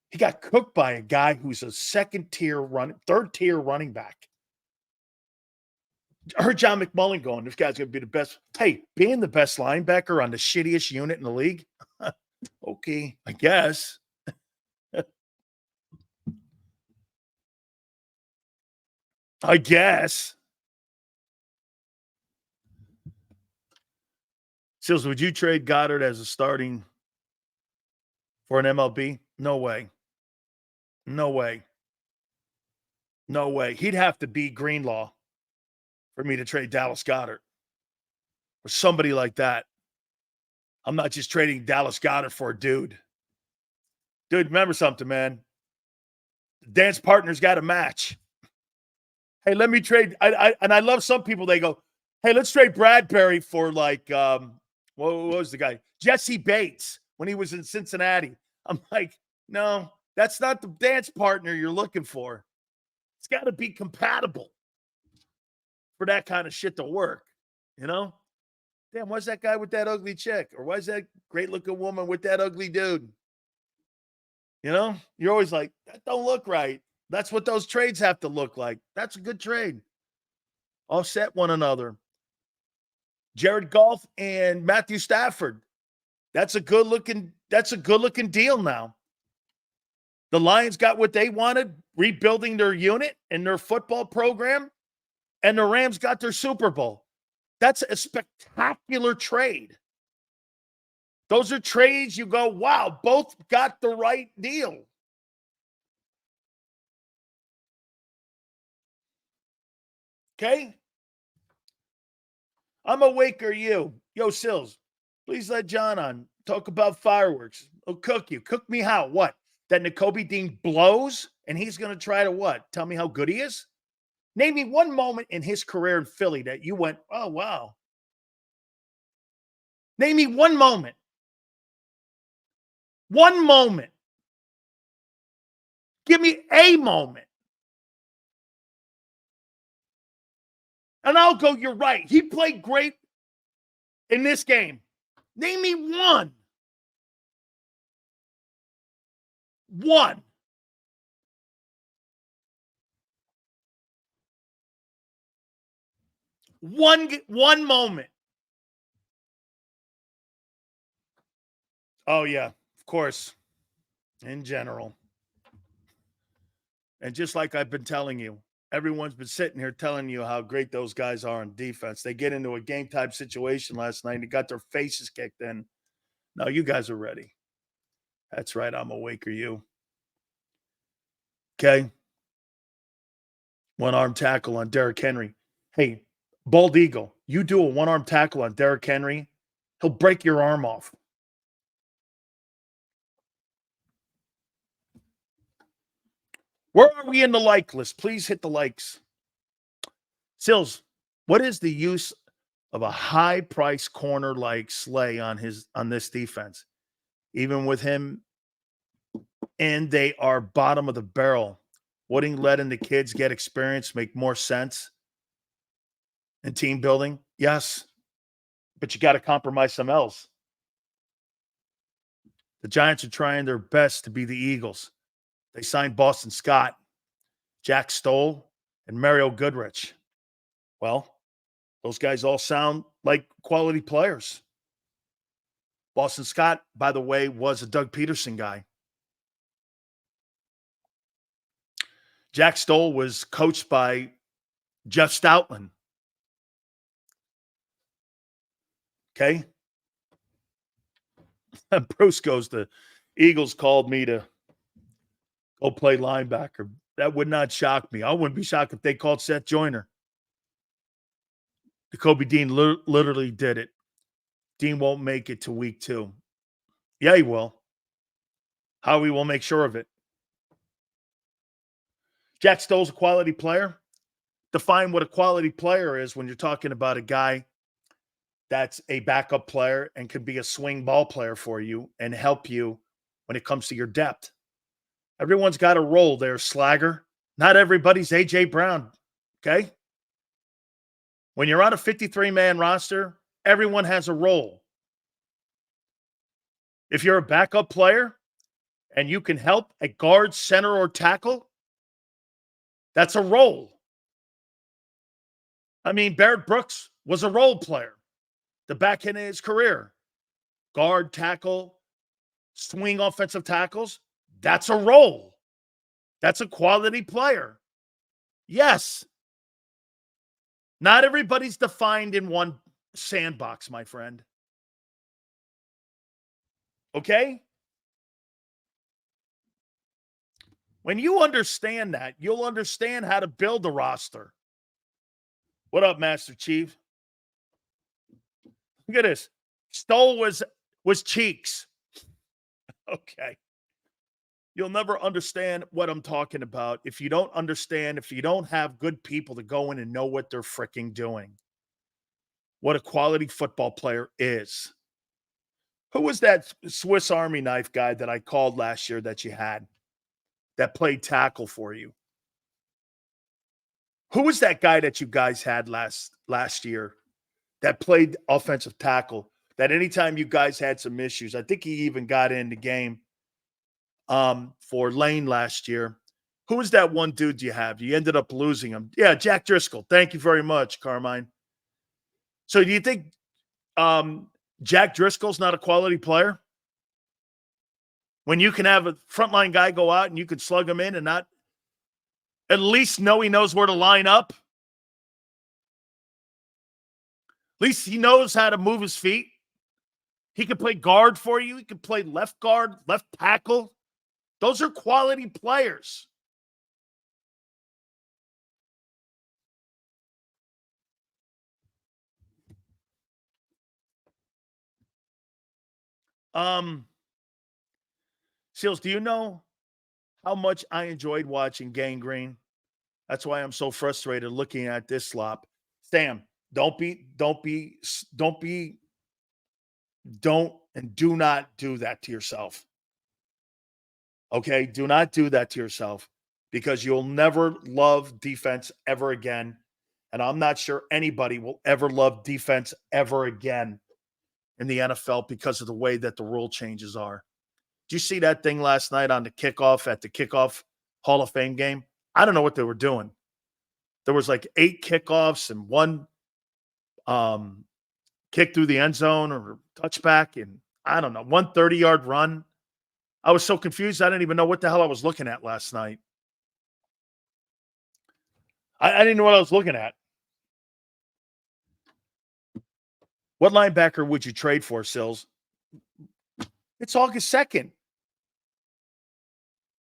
He got cooked by a guy who's a third tier running back. I heard John McMullen going, this guy's going to be the best. Hey, being the best linebacker on the shittiest unit in the league? Okay, I guess. I guess. Sills, would you trade Goddard as a starting for an MLB? No way. No way. No way. He'd have to be Greenlaw for me to trade Dallas Goedert or somebody like that. I'm not just trading Dallas Goedert for a dude. Dude, remember something, man. The dance partner's got a match. Hey, let me trade. And I love some people, they go, hey, let's trade Bradbury for like, what was the guy? Jesse Bates when he was in Cincinnati. I'm like, no, that's not the dance partner you're looking for. It's got to be compatible for that kind of shit to work, you know? Damn, why's that guy with that ugly chick? Or why's that great-looking woman with that ugly dude? You know? You're always like, that don't look right. That's what those trades have to look like. That's a good trade. Offset one another. Jared Goff and Matthew Stafford. That's a good-looking deal now. The Lions got what they wanted, rebuilding their unit and their football program, and the Rams got their Super Bowl. That's a spectacular trade. Those are trades you go, wow, both got the right deal. Okay? I'm awake or you. Yo, Sills, please let John on. Talk about fireworks. I'll cook you. Cook me how? What? That Nakobe Dean blows and he's going to try to what? Tell me how good he is? Name me one moment in his career in Philly that you went, oh, wow. Name me one moment. One moment. Give me a moment. And I'll go, you're right. He played great in this game. Name me one. One. One moment. Oh, yeah, of course. In general. And just like I've been telling you, everyone's been sitting here telling you how great those guys are on defense. They get into a game type situation last night and they got their faces kicked in. No, you guys are ready. That's right. I'm awake. Are you? Okay. One arm tackle on Derrick Henry. Hey, Bald Eagle, you do a one arm tackle on Derrick Henry, he'll break your arm off. Where are we in the like list? Please hit the likes. Sills, what is the use of a high price corner like Slay on this defense? Even with him, and they are bottom of the barrel. Wouldn't letting the kids get experience make more sense in team building? Yes, but you got to compromise some else. The Giants are trying their best to be the Eagles. They signed Boston Scott, Jack Stoll, and Mario Goodrich. Well, those guys all sound like quality players. Boston Scott, by the way, was a Doug Peterson guy. Jack Stoll was coached by Jeff Stoutland. Okay. Bruce goes, the Eagles called me to go play linebacker. That would not shock me. I wouldn't be shocked if they called Seth Joyner. Nakobe Dean literally did it. Dean won't make it to week 2. Yeah, he will. Howie will make sure of it. Jack Stoll's a quality player. Define what a quality player is when you're talking about a guy that's a backup player and could be a swing ball player for you and help you when it comes to your depth. Everyone's got a role there, Slagger. Not everybody's A.J. Brown, okay? When you're on a 53-man roster, everyone has a role. If you're a backup player and you can help at guard, center, or tackle, that's a role. I mean, Barrett Brooks was a role player the back end of his career. Guard, tackle, swing offensive tackles, that's a role. That's a quality player. Yes. Not everybody's defined in one sandbox, my friend. Okay? When you understand that, you'll understand how to build a roster. What up, Master Chief? Look at this. Stoll was cheeks. Okay. You'll never understand what I'm talking about if you don't understand, if you don't have good people to go in and know what they're freaking doing. What a quality football player is. Who was that Swiss Army knife guy that I called last year that you had that played tackle for you? Who was that guy that you guys had last year that played offensive tackle, that anytime you guys had some issues, I think he even got in the game for Lane last year. Who was that one dude you have? You ended up losing him. Yeah, Jack Driscoll. Thank you very much, Carmine. So do you think Jack Driscoll's not a quality player? When you can have a frontline guy go out and you can slug him in and not at least know he knows where to line up? At least he knows how to move his feet. He can play guard for you. He can play left guard, left tackle. Those are quality players. Seals, do you know how much I enjoyed watching Gangrene? That's why I'm so frustrated looking at this slop. Sam, don't and do not do that to yourself. Okay? Do not do that to yourself because you'll never love defense ever again. And I'm not sure anybody will ever love defense ever again in the NFL because of the way that the rule changes are. Did you see that thing last night on the kickoff at the kickoff Hall of Fame game? I don't know what they were doing. There was like 8 kickoffs and one kick through the end zone or touchback, and I don't know, 130-yard run. I was so confused. I didn't even know what the hell I was looking at last night. I didn't know what I was looking at. What linebacker would you trade for, Sills? It's August 2nd.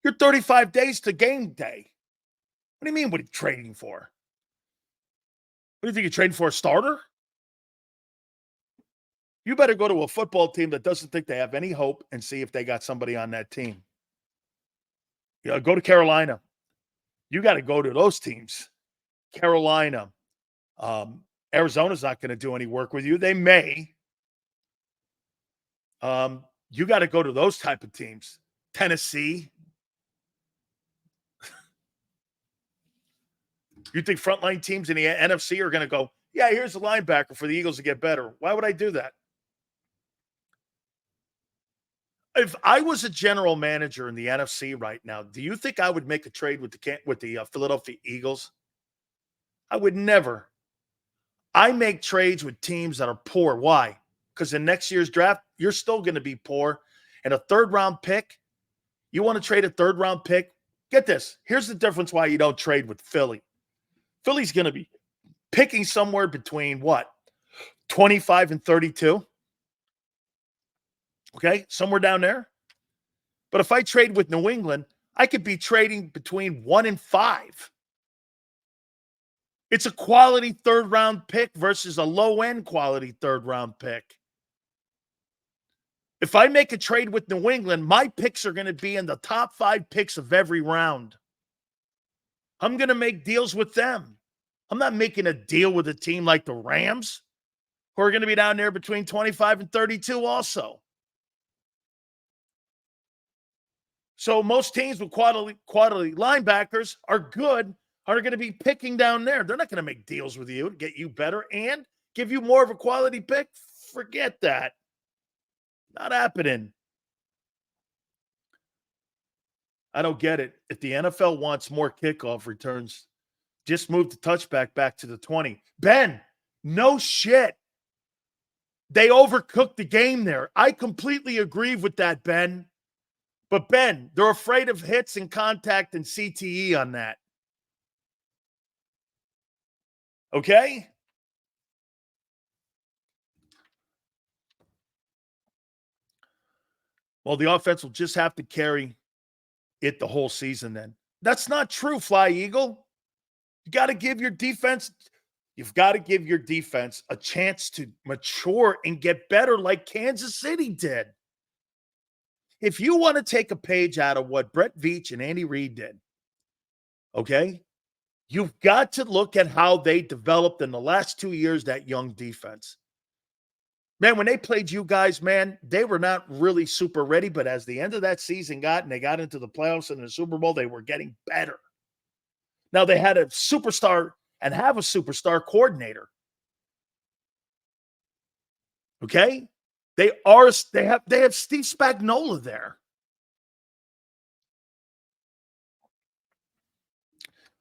You're 35 days to game day. What do you mean, what are you trading for? What do you think you're trading for, a starter? You better go to a football team that doesn't think they have any hope and see if they got somebody on that team. Go to Carolina. You got to go to those teams. Carolina. Arizona's not going to do any work with you. They may. You got to go to those type of teams. Tennessee. You think frontline teams in the NFC are going to go, yeah, here's a linebacker for the Eagles to get better. Why would I do that? If I was a general manager in the NFC right now, do you think I would make a trade with the Philadelphia Eagles? I would never. I make trades with teams that are poor. Why? Because in next year's draft, you're still going to be poor. And a third-round pick, you want to trade a third-round pick? Get this. Here's the difference why you don't trade with Philly. Philly's going to be picking somewhere between what? 25 and 32? Okay, somewhere down there. But if I trade with New England, I could be trading between 1 and 5. It's a quality third-round pick versus a low-end quality third-round pick. If I make a trade with New England, my picks are going to be in the top 5 picks of every round. I'm going to make deals with them. I'm not making a deal with a team like the Rams, who are going to be down there between 25 and 32 also. So most teams with quality linebackers are good, are going to be picking down there. They're not going to make deals with you to get you better and give you more of a quality pick. Forget that. Not happening. I don't get it. If the NFL wants more kickoff returns, just move the touchback back to the 20. Ben, no shit. They overcooked the game there. I completely agree with that, Ben. But, Ben, they're afraid of hits and contact and CTE on that. Okay? Well, the offense will just have to carry it the whole season then. That's not true, Fly Eagle. You've got to give your defense a chance to mature and get better like Kansas City did. If you want to take a page out of what Brett Veach and Andy Reid did, okay, you've got to look at how they developed in the last 2 years that young defense. Man, when they played you guys, man, they were not really super ready, but as the end of that season got and they got into the playoffs and the Super Bowl, they were getting better. Now they had a superstar and have a superstar coordinator. Okay? They have Steve Spagnuolo there.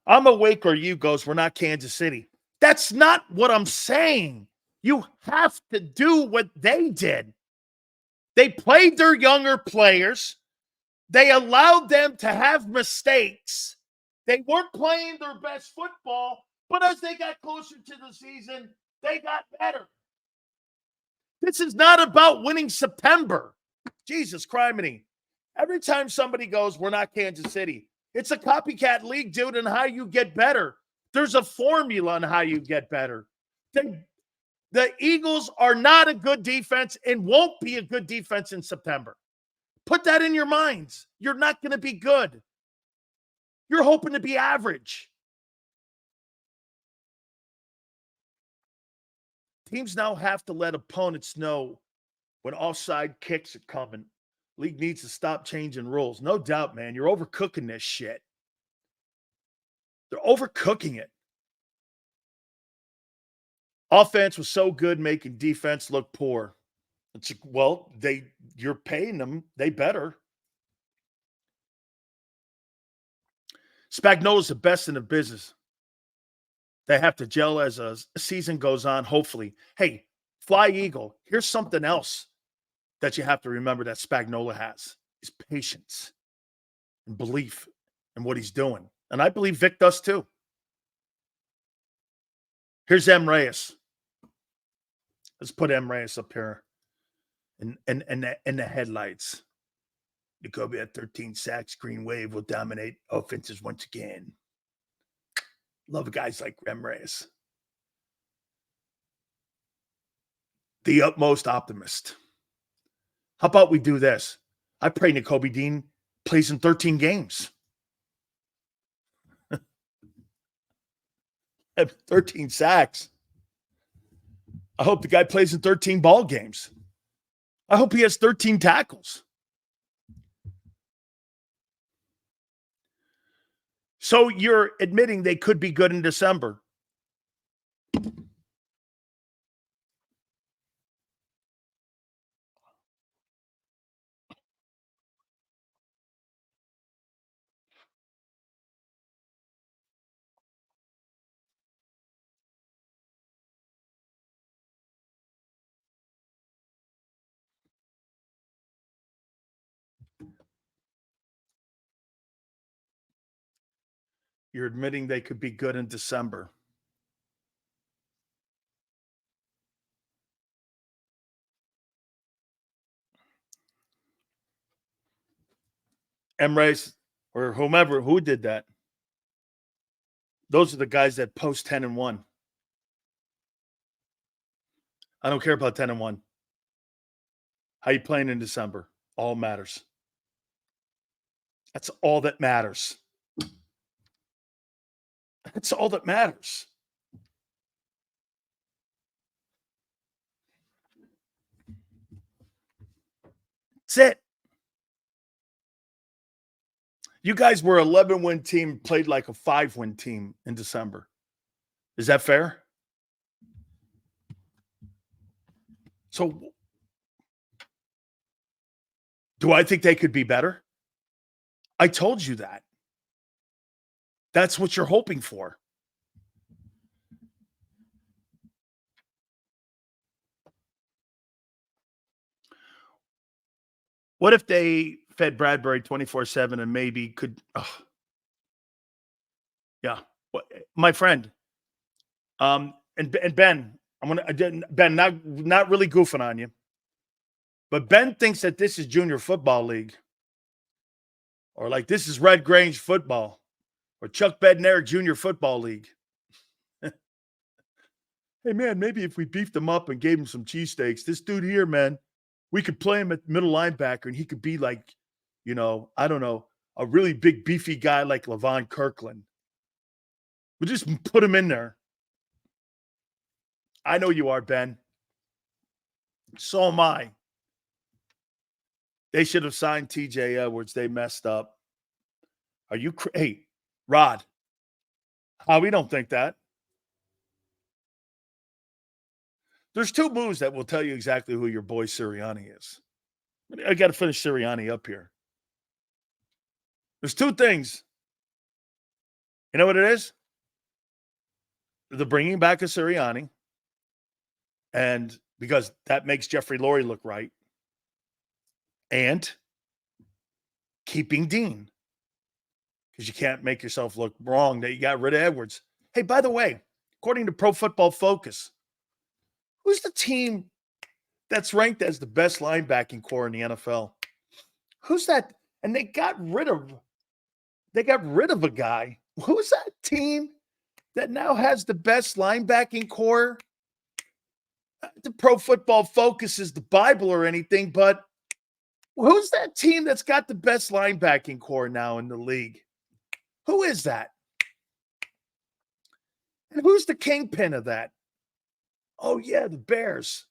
I'm awake or you goes, we're not Kansas City. That's not what I'm saying. You have to do what they did. They played their younger players. They allowed them to have mistakes. They weren't playing their best football, but as they got closer to the season, they got better. This is not about winning September. Jesus criminy. Every time somebody goes, we're not Kansas City, it's a copycat league, dude, and how you get better. There's a formula on how you get better. The Eagles are not a good defense and won't be a good defense in September. Put that in your minds. You're not going to be good. You're hoping to be average. Teams now have to let opponents know when offside kicks are coming. League needs to stop changing rules. No doubt, man. You're overcooking this shit. They're overcooking it. Offense was so good, making defense look poor. It's like, well, you're paying them. They better. Spagnuolo's the best in the business. They have to gel as a season goes on, hopefully. Hey, Fly Eagle, here's something else that you have to remember that Spagnuolo has is patience and belief in what he's doing. And I believe Vic does too. Here's M. Reyes. Let's put M. Reyes up here in the headlights. Nakobe at 13 sacks. Green Wave will dominate offenses once again. Love guys like M. Reyes. The utmost optimist. How about we do this? I pray Nakobe Dean plays in 13 games. 13 sacks. I hope the guy plays in 13 ball games. I hope he has 13 tackles. So you're admitting they could be good in December. You're admitting they could be good in December. Emrace or whomever, who did that? Those are the guys that post 10-1. I don't care about 10-1. How you playing in December? All matters. That's all that matters. That's all that matters. That's it. You guys were an 11-win team, played like a 5-win team in December. Is that fair? So, do I think they could be better? I told you that. That's what you're hoping for. What if they fed Bradbury 24/7 and maybe could? Yeah, my friend. And Ben, Ben, not really goofing on you, but Ben thinks that this is junior football league, or like this is Red Grange football, or Chuck Bednair Junior Football League. Hey man, maybe if we beefed him up and gave him some cheesesteaks, this dude here, man, we could play him at middle linebacker, and he could be like, I don't know, a really big beefy guy like Levon Kirkland. We'll just put him in there. I know you are, Ben. So am I. They should have signed TJ Edwards. They messed up. Are you hey, Rod? We don't think that. There's two moves that will tell you exactly who your boy Sirianni is. I got to finish Sirianni up here. There's two things. You know what it is? The bringing back of Sirianni, and because that makes Jeffrey Lurie look right, and keeping Dean, because you can't make yourself look wrong that you got rid of Edwards. Hey, by the way, according to Pro Football Focus, who's the team that's ranked as the best linebacking core in the NFL? Who's that? And they got rid of a guy. Who's that team that now has the best linebacking core? The Pro Football Focus is the Bible or anything, but who's that team that's got the best linebacking core now in the league? Who is that? And who's the kingpin of that? Oh, yeah, the Bears.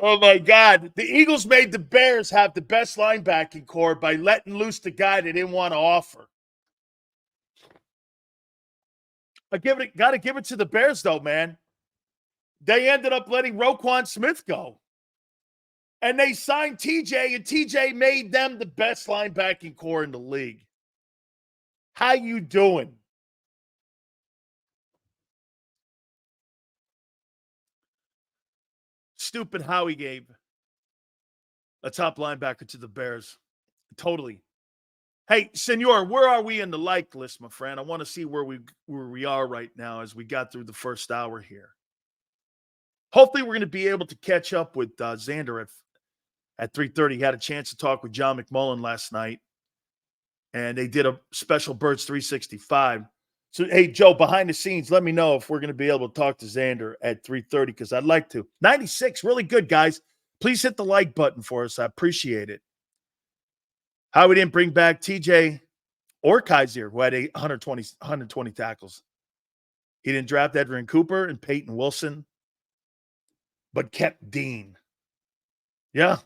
Oh, my God. The Eagles made the Bears have the best linebacking core by letting loose the guy they didn't want to offer. Got to give it to the Bears, though, man. They ended up letting Roquan Smith go. And they signed TJ, and TJ made them the best linebacking core in the league. How you doing? Stupid Howie gave a top linebacker to the Bears. Totally. Hey, Senor, where are we in the like list, my friend? I want to see where we are right now as we got through the first hour here. Hopefully, we're going to be able to catch up with Xander at 3:30. Had a chance to talk with John McMullen last night, and they did a special Birds 365. So, hey, Joe, behind the scenes, let me know if we're going to be able to talk to Xander at 3:30 because I'd like to. 96, really good, guys. Please hit the like button for us. I appreciate it. How we didn't bring back TJ or Kaiser, who had 120 tackles. He didn't draft Edwin Cooper and Peyton Wilson, but kept Dean. Yeah.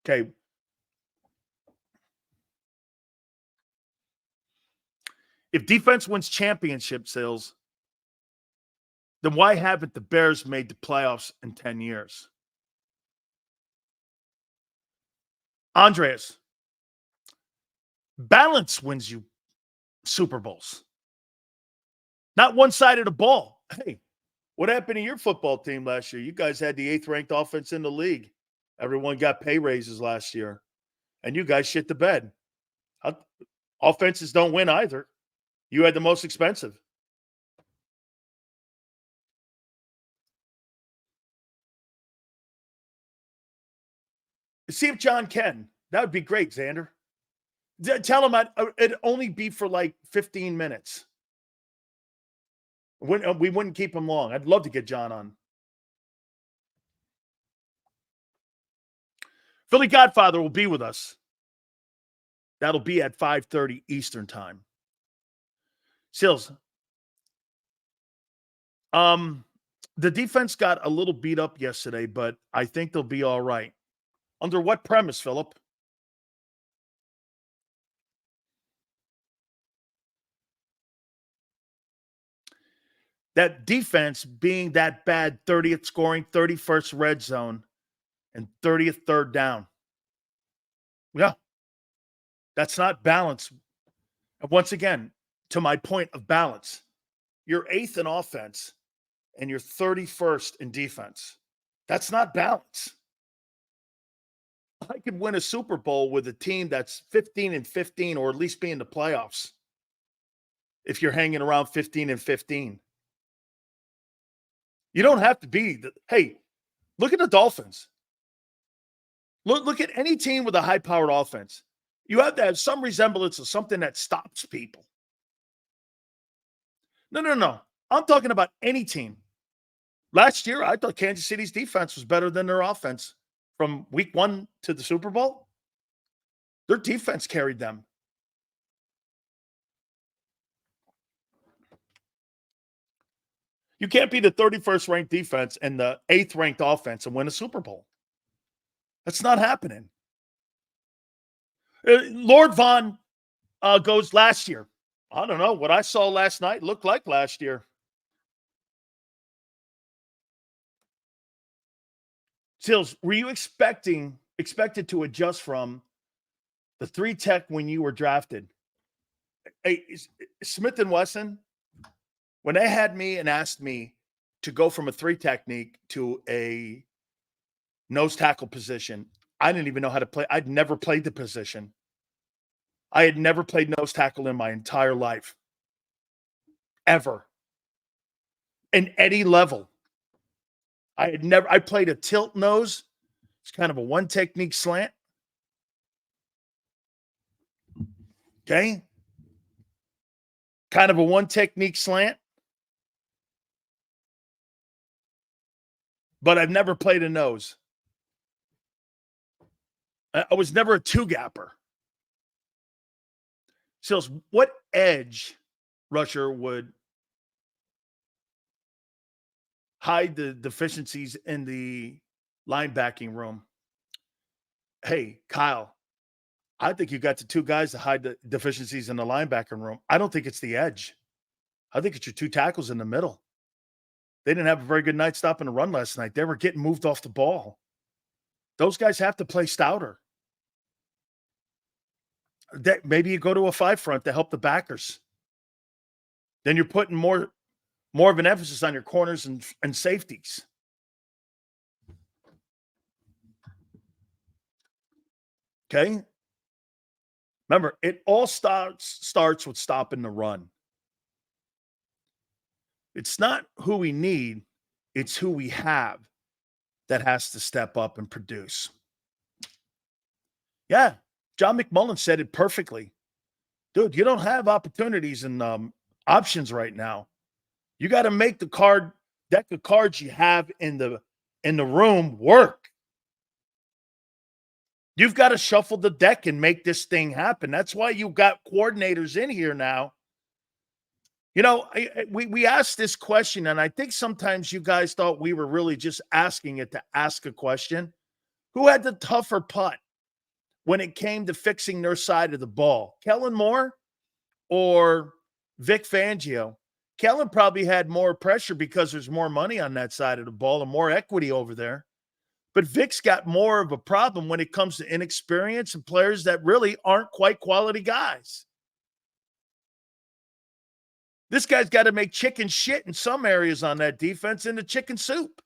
Okay. If defense wins championship sales, then why haven't the Bears made the playoffs in 10 years? Andreas, balance wins you Super Bowls. Not one side of the ball. Hey, what happened to your football team last year? You guys had the 8th ranked offense in the league. Everyone got pay raises last year. And you guys shit the bed. Offenses don't win either. You had the most expensive. See if John can. That would be great, Xander. Tell him it'd only be for like 15 minutes. We wouldn't keep him long. I'd love to get John on. Philly Godfather will be with us. That'll be at 5:30 Eastern time. Sills. The defense got a little beat up yesterday, but I think they'll be all right. Under what premise, Philip? That defense being that bad, 30th scoring, 31st red zone, and 30th third down. Yeah. That's not balance. And once again, to my point of balance, you're 8th in offense and you're 31st in defense. That's not balance. I could win a Super Bowl with a team that's 15-15 or at least be in the playoffs if you're hanging around 15-15. You don't have to be hey, look at the Dolphins. Look at any team with a high-powered offense. You have to have some resemblance of something that stops people. No. I'm talking about any team. Last year, I thought Kansas City's defense was better than their offense. From week 1 to the Super Bowl, their defense carried them. You can't be the 31st ranked defense and the 8th ranked offense and win a Super Bowl. That's not happening. Lord Von goes last year. I don't know. What I saw last night looked like last year. Sills, were you expected to adjust from the 3 tech when you were drafted? Hey, Smith & Wesson, when they had me and asked me to go from a 3 technique to a nose tackle position, I didn't even know how to play. I'd never played the position. I had never played nose tackle in my entire life. Ever. In any level. I played a tilt nose. It's kind of a 1 technique slant. Okay. Kind of a 1 technique slant. But I've never played a nose. I was never a 2-gapper. So what edge rusher would hide the deficiencies in the linebacking room. Hey, Kyle, I think you got the two guys to hide the deficiencies in the linebacking room. I don't think it's the edge. I think it's your two tackles in the middle. They didn't have a very good night stopping the run last night. They were getting moved off the ball. Those guys have to play stouter. That maybe you go to a five front to help the backers. Then you're putting more of an emphasis on your corners and safeties. Okay? Remember, it all starts with stopping the run. It's not who we need, it's who we have that has to step up and produce. Yeah, John McMullen said it perfectly. Dude, you don't have opportunities and options right now. You got to make the deck of cards you have in the room work. You've got to shuffle the deck and make this thing happen. That's why you got coordinators in here now. You know, we asked this question, and I think sometimes you guys thought we were really just asking it to ask a question. Who had the tougher putt when it came to fixing their side of the ball? Kellen Moore or Vic Fangio? Kellen probably had more pressure because there's more money on that side of the ball and more equity over there. But Vic's got more of a problem when it comes to inexperience and players that really aren't quite quality guys. This guy's got to make chicken shit in some areas on that defense into chicken soup.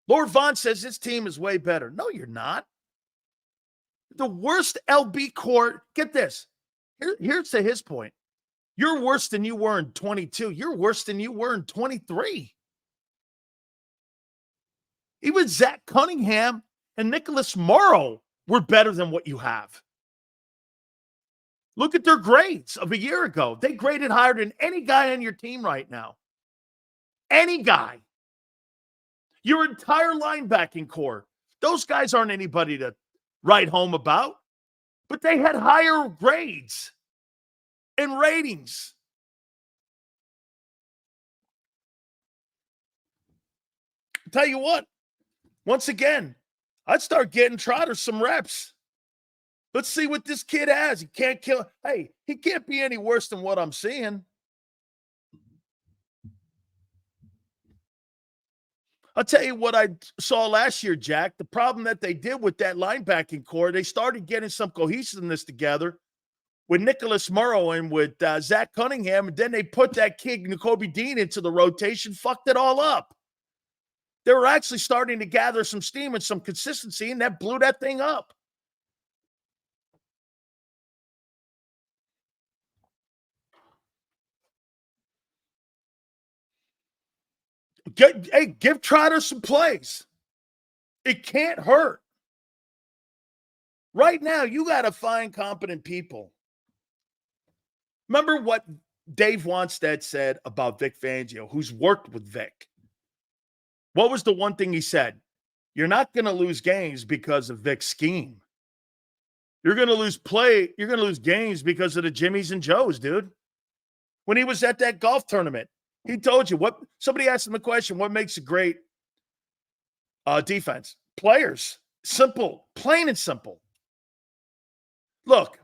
Lord Vaughn says his team is way better. No, you're not. The worst LB court, get this. Here's to his point. You're worse than you were in 22. You're worse than you were in 23. Even Zach Cunningham and Nicholas Morrow were better than what you have. Look at their grades of a year ago. They graded higher than any guy on your team right now. Any guy. Your entire linebacking core. Those guys aren't anybody to write home about, but they had higher grades and ratings. I'll tell you what, once again, I'd start getting Trotter some reps. Let's see what this kid has. He can't kill. Hey, he can't be any worse than what I'm seeing. I'll tell you what I saw last year, Jack. The problem that they did with that linebacking core, they started getting some cohesiveness together with Nicholas Morrow and with Zach Cunningham, and then they put that kid, Nakobe Dean, into the rotation, fucked it all up. They were actually starting to gather some steam and some consistency, and that blew that thing up. Give Trotter some plays. It can't hurt. Right now, you got to find competent people. Remember what Dave Wanstead said about Vic Fangio, who's worked with Vic. What was the one thing he said? You're not going to lose games because of Vic's scheme. You're going to lose games because of the Jimmies and Joes, dude. When he was at that golf tournament, he told you what. Somebody asked him a question: what makes a great defense? Players. Simple, plain and simple. Look,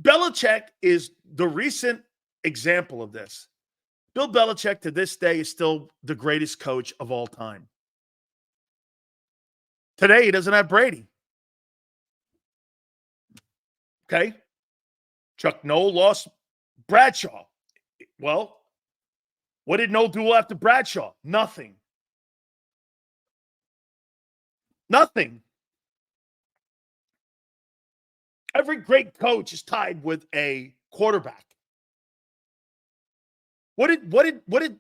Belichick is the recent example of this. Bill Belichick to this day is still the greatest coach of all time. Today, he doesn't have Brady. Okay? Chuck Noll lost Bradshaw. Well, what did Noll do after Bradshaw? Nothing. Nothing. Every great coach is tied with a quarterback. What did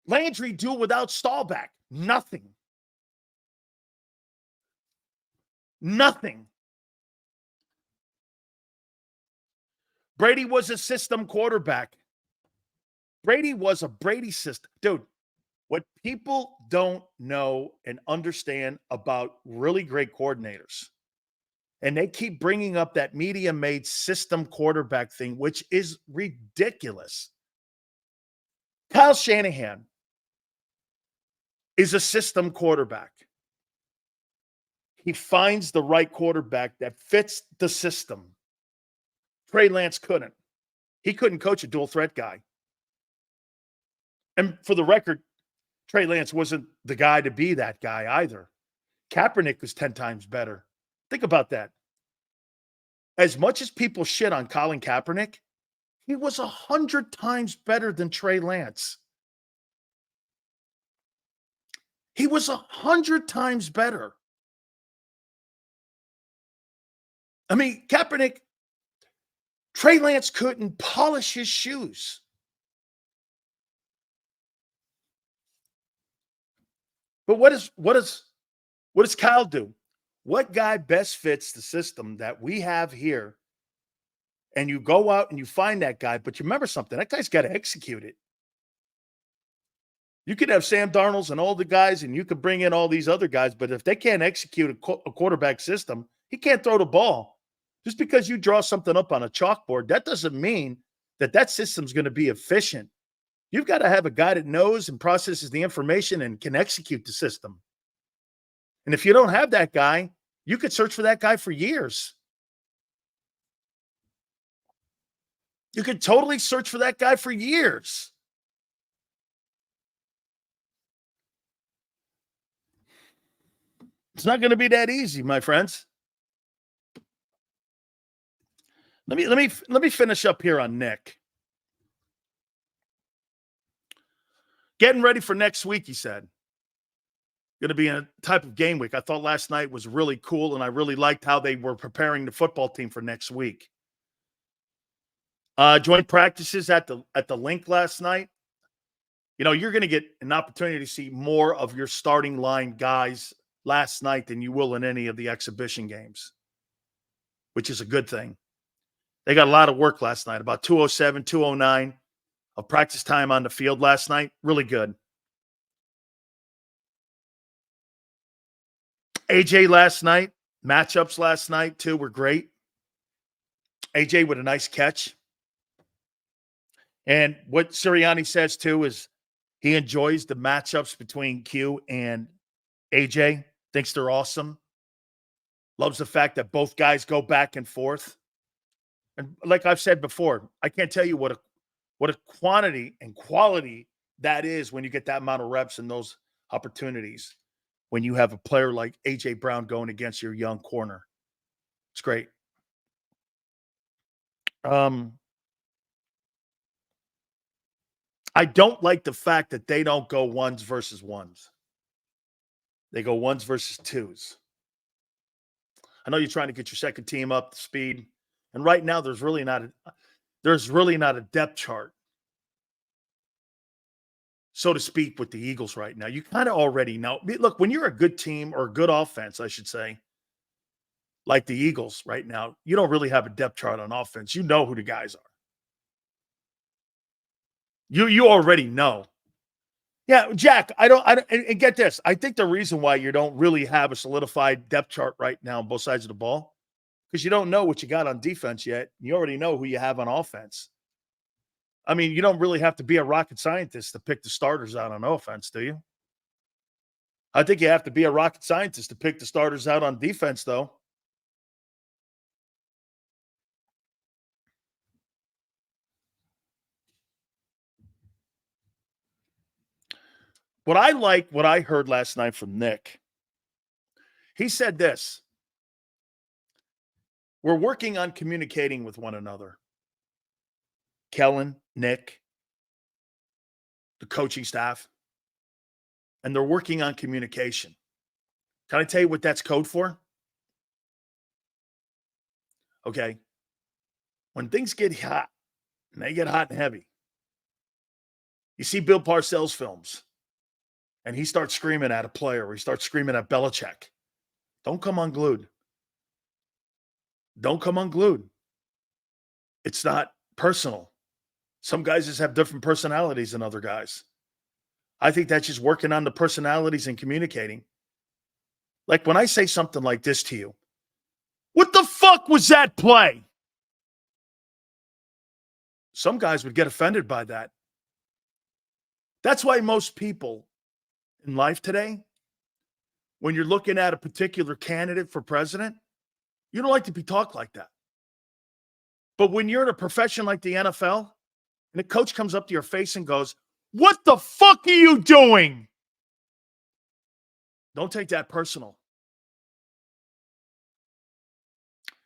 Landry do without Staubach? Nothing. Nothing. Brady was a system quarterback. Brady was a Brady system. Dude, what people don't know and understand about really great coordinators, and they keep bringing up that media-made system quarterback thing, which is ridiculous. Kyle Shanahan is a system quarterback. He finds the right quarterback that fits the system. Trey Lance couldn't. He couldn't coach a dual threat guy. And for the record, Trey Lance wasn't the guy to be that guy either. Kaepernick was 10 times better. Think about that. As much as people shit on Colin Kaepernick, he was 100 times better than Trey Lance. He was 100 times better. I mean, Kaepernick, Trey Lance couldn't polish his shoes. But what does Kyle do? What guy best fits the system that we have here? And you go out and you find that guy, but you remember something, that guy's got to execute it. You could have Sam Darnold and all the guys, and you could bring in all these other guys, but if they can't execute a quarterback system, he can't throw the ball. Just because you draw something up on a chalkboard, that doesn't mean that system's going to be efficient. You've got to have a guy that knows and processes the information and can execute the system. And if you don't have that guy, you could search for that guy for years. You could totally search for that guy for years. It's not going to be that easy, my friends. Let me finish up here on Nick. Getting ready for next week, he said. Going to be a type of game week. I thought last night was really cool, and I really liked how they were preparing the football team for next week. Joint practices at the link last night. You know, you're going to get an opportunity to see more of your starting line guys last night than you will in any of the exhibition games, which is a good thing. They got a lot of work last night, about 207, 209 of practice time on the field last night. Really good. AJ last night, matchups last night too were great. AJ with a nice catch. And what Sirianni says too is he enjoys the matchups between Q and AJ, thinks they're awesome. Loves the fact that both guys go back and forth. And like I've said before, I can't tell you what a quantity and quality that is when you get that amount of reps and those opportunities. When you have a player like A.J. Brown going against your young corner. It's great. I don't like the fact that they don't go ones versus ones. They go ones versus twos. I know you're trying to get your second team up to speed. And right now there's really not a depth chart, so to speak, with the Eagles right now. You kind of already know. Look, when you're a good team or a good offense, I should say, like the Eagles right now, you don't really have a depth chart on offense. You know who the guys are. You already know. Yeah, Jack, I don't and get this. I think the reason why you don't really have a solidified depth chart right now on both sides of the ball, because you don't know what you got on defense yet. You already know who you have on offense. I mean, you don't really have to be a rocket scientist to pick the starters out on offense, do you? I think you have to be a rocket scientist to pick the starters out on defense, though. What I heard last night from Nick, he said this: we're working on communicating with one another. Kellen, Nick, the coaching staff, and they're working on communication. Can I tell you what that's code for? Okay. When things get hot, and they get hot and heavy, you see Bill Parcells films, and he starts screaming at a player, or he starts screaming at Belichick. Don't come unglued. Don't come unglued. It's not personal. Some guys just have different personalities than other guys. I think that's just working on the personalities and communicating. Like when I say something like this to you, what the fuck was that play? Some guys would get offended by that. That's why most people in life today, when you're looking at a particular candidate for president, you don't like to be talked like that. But when you're in a profession like the NFL, and a coach comes up to your face and goes, "What the fuck are you doing?" Don't take that personal.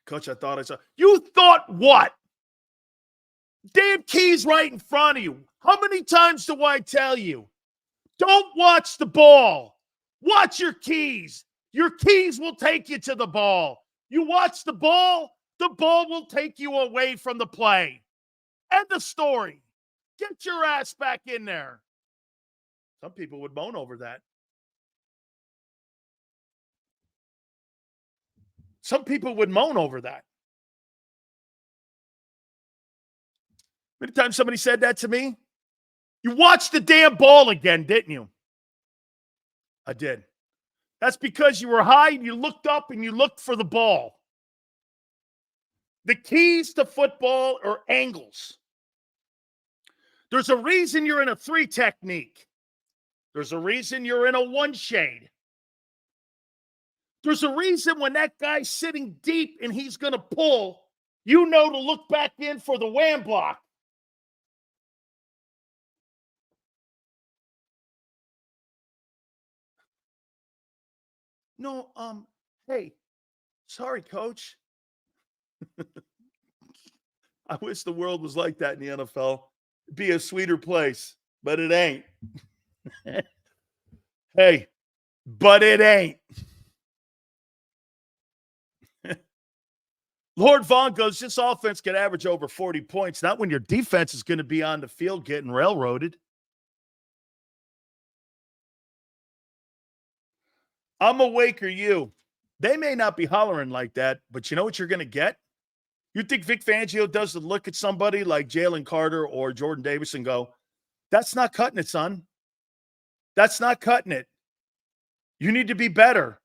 Coach, I thought I saw. You thought what? Damn keys right in front of you. How many times do I tell you? Don't watch the ball. Watch your keys. Your keys will take you to the ball. You watch the ball will take you away from the play. End of story. Get your ass back in there. Some people would moan over that. Some people would moan over that. Many times somebody said that to me. You watched the damn ball again, didn't you? I did. That's because you were high and you looked up and you looked for the ball. The keys to football are angles. There's a reason you're in a 3 technique. There's a reason you're in a 1 shade. There's a reason when that guy's sitting deep and he's going to pull, you know to look back in for the wham block. No, hey, sorry, coach. I wish the world was like that in the NFL. It'd be a sweeter place, but it ain't. Hey, but it ain't. Lord Vaughn goes, this offense can average over 40 points, not when your defense is going to be on the field getting railroaded. I'm awake or you. They may not be hollering like that, but you know what you're going to get? You think Vic Fangio doesn't look at somebody like Jalen Carter or Jordan Davis and go, that's not cutting it, son. That's not cutting it. You need to be better.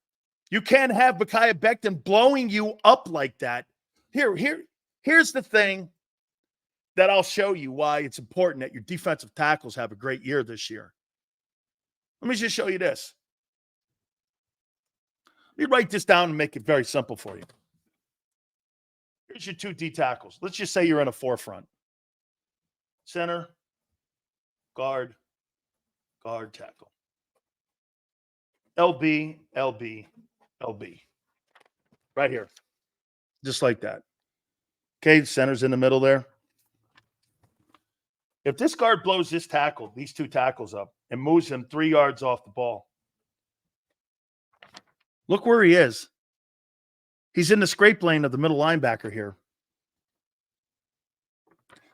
You can't have Micaiah Becton blowing you up like that. Here's the thing that I'll show you why it's important that your defensive tackles have a great year this year. Let me just show you this. Let me write this down and make it very simple for you. Here's your 2 D tackles. Let's just say you're in a 4-front. Center, guard, tackle. LB, LB, LB. Right here. Just like that. Okay, center's in the middle there. If this guard blows this tackle, these 2 tackles up, and moves him 3 yards off the ball, look where he is. He's in the scrape lane of the middle linebacker here.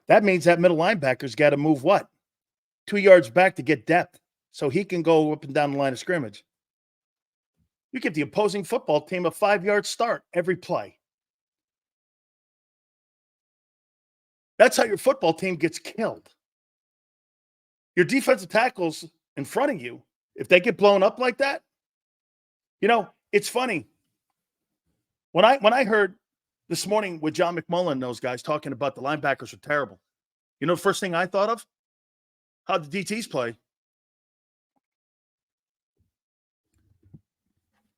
That means that middle linebacker's got to move what? 2 yards back to get depth so he can go up and down the line of scrimmage. You give the opposing football team a 5-yard start every play. That's how your football team gets killed. Your defensive tackles in front of you, if they get blown up like that, you know, it's funny. When I heard this morning with John McMullen and those guys talking about the linebackers are terrible, you know the first thing I thought of? How the DTs play.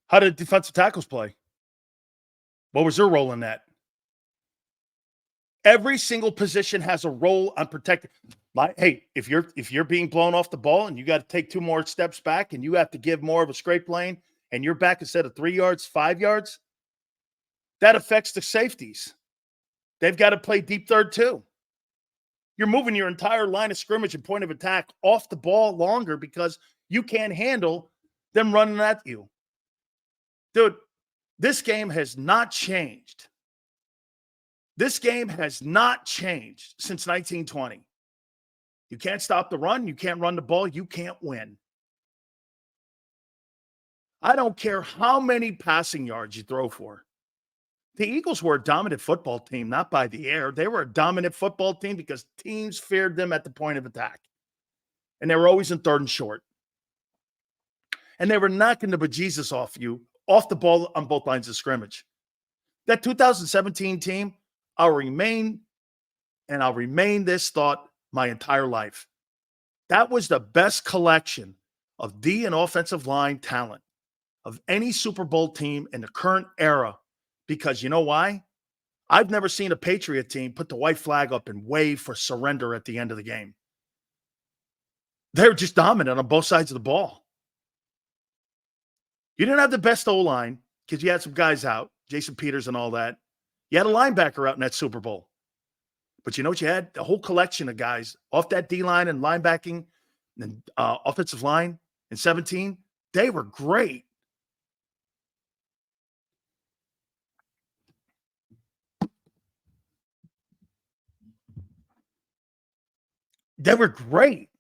How did defensive tackles play? What was their role in that? Every single position has a role on protecting. Hey, if you're being blown off the ball and you got to take 2 more steps back and you have to give more of a scrape lane and you're back instead of 3 yards, 5 yards, that affects the safeties. They've got to play deep third too. You're moving your entire line of scrimmage and point of attack off the ball longer because you can't handle them running at you. Dude, this game has not changed. This game has not changed since 1920. You can't stop the run. You can't run the ball. You can't win. I don't care how many passing yards you throw for. The Eagles were a dominant football team, not by the air. They were a dominant football team because teams feared them at the point of attack. And they were always in 3rd and short. And they were knocking the bejesus off the ball on both lines of scrimmage. That 2017 team, I'll remain this thought my entire life. That was the best collection of D and offensive line talent of any Super Bowl team in the current era. Because you know why? I've never seen a Patriot team put the white flag up and wave for surrender at the end of the game. They're just dominant on both sides of the ball. You didn't have the best O-line because you had some guys out, Jason Peters and all that. You had a linebacker out in that Super Bowl. But you know what you had? A whole collection of guys off that D-line and linebacking and offensive line in 17. They were great. They were great.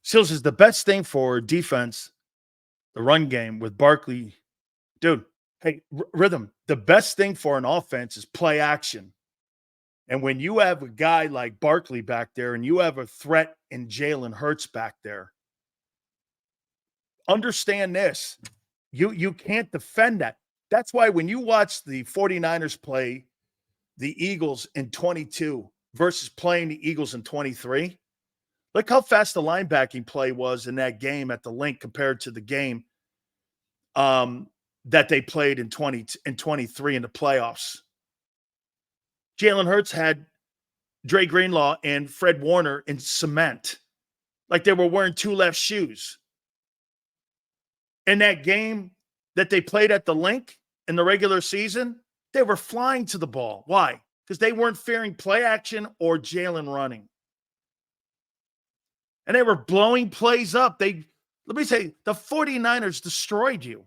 Sills is the best thing for defense, the run game with Barkley. Dude, hey, Rhythm, the best thing for an offense is play action. And when you have a guy like Barkley back there and you have a threat in Jalen Hurts back there, understand this. You can't defend that. That's why when you watch the 49ers play the Eagles in 22 versus playing the Eagles in 23, look how fast the linebacking play was in that game at the link compared to the game that they played in 23 in the playoffs. Jalen Hurts had Dre Greenlaw and Fred Warner in cement, like they were wearing two left shoes. In that game that they played at the link in the regular season, they were flying to the ball. Why? Because they weren't fearing play action or Jalen running. And they were blowing plays up. Let me say, the 49ers destroyed you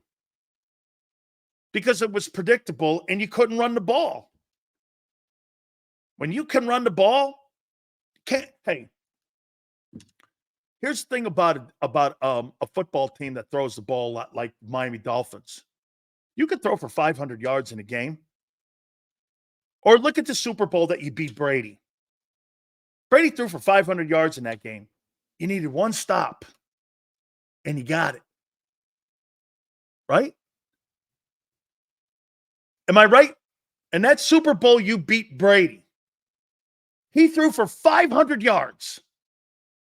because it was predictable and you couldn't run the ball. When you can run the ball, hey, here's the thing about a football team that throws the ball a lot like Miami Dolphins. You could throw for 500 yards in a game. Or look at the Super Bowl that you beat Brady. Brady threw for 500 yards in that game. You needed one stop, and you got it. Right? Am I right? In that Super Bowl, you beat Brady. He threw for 500 yards.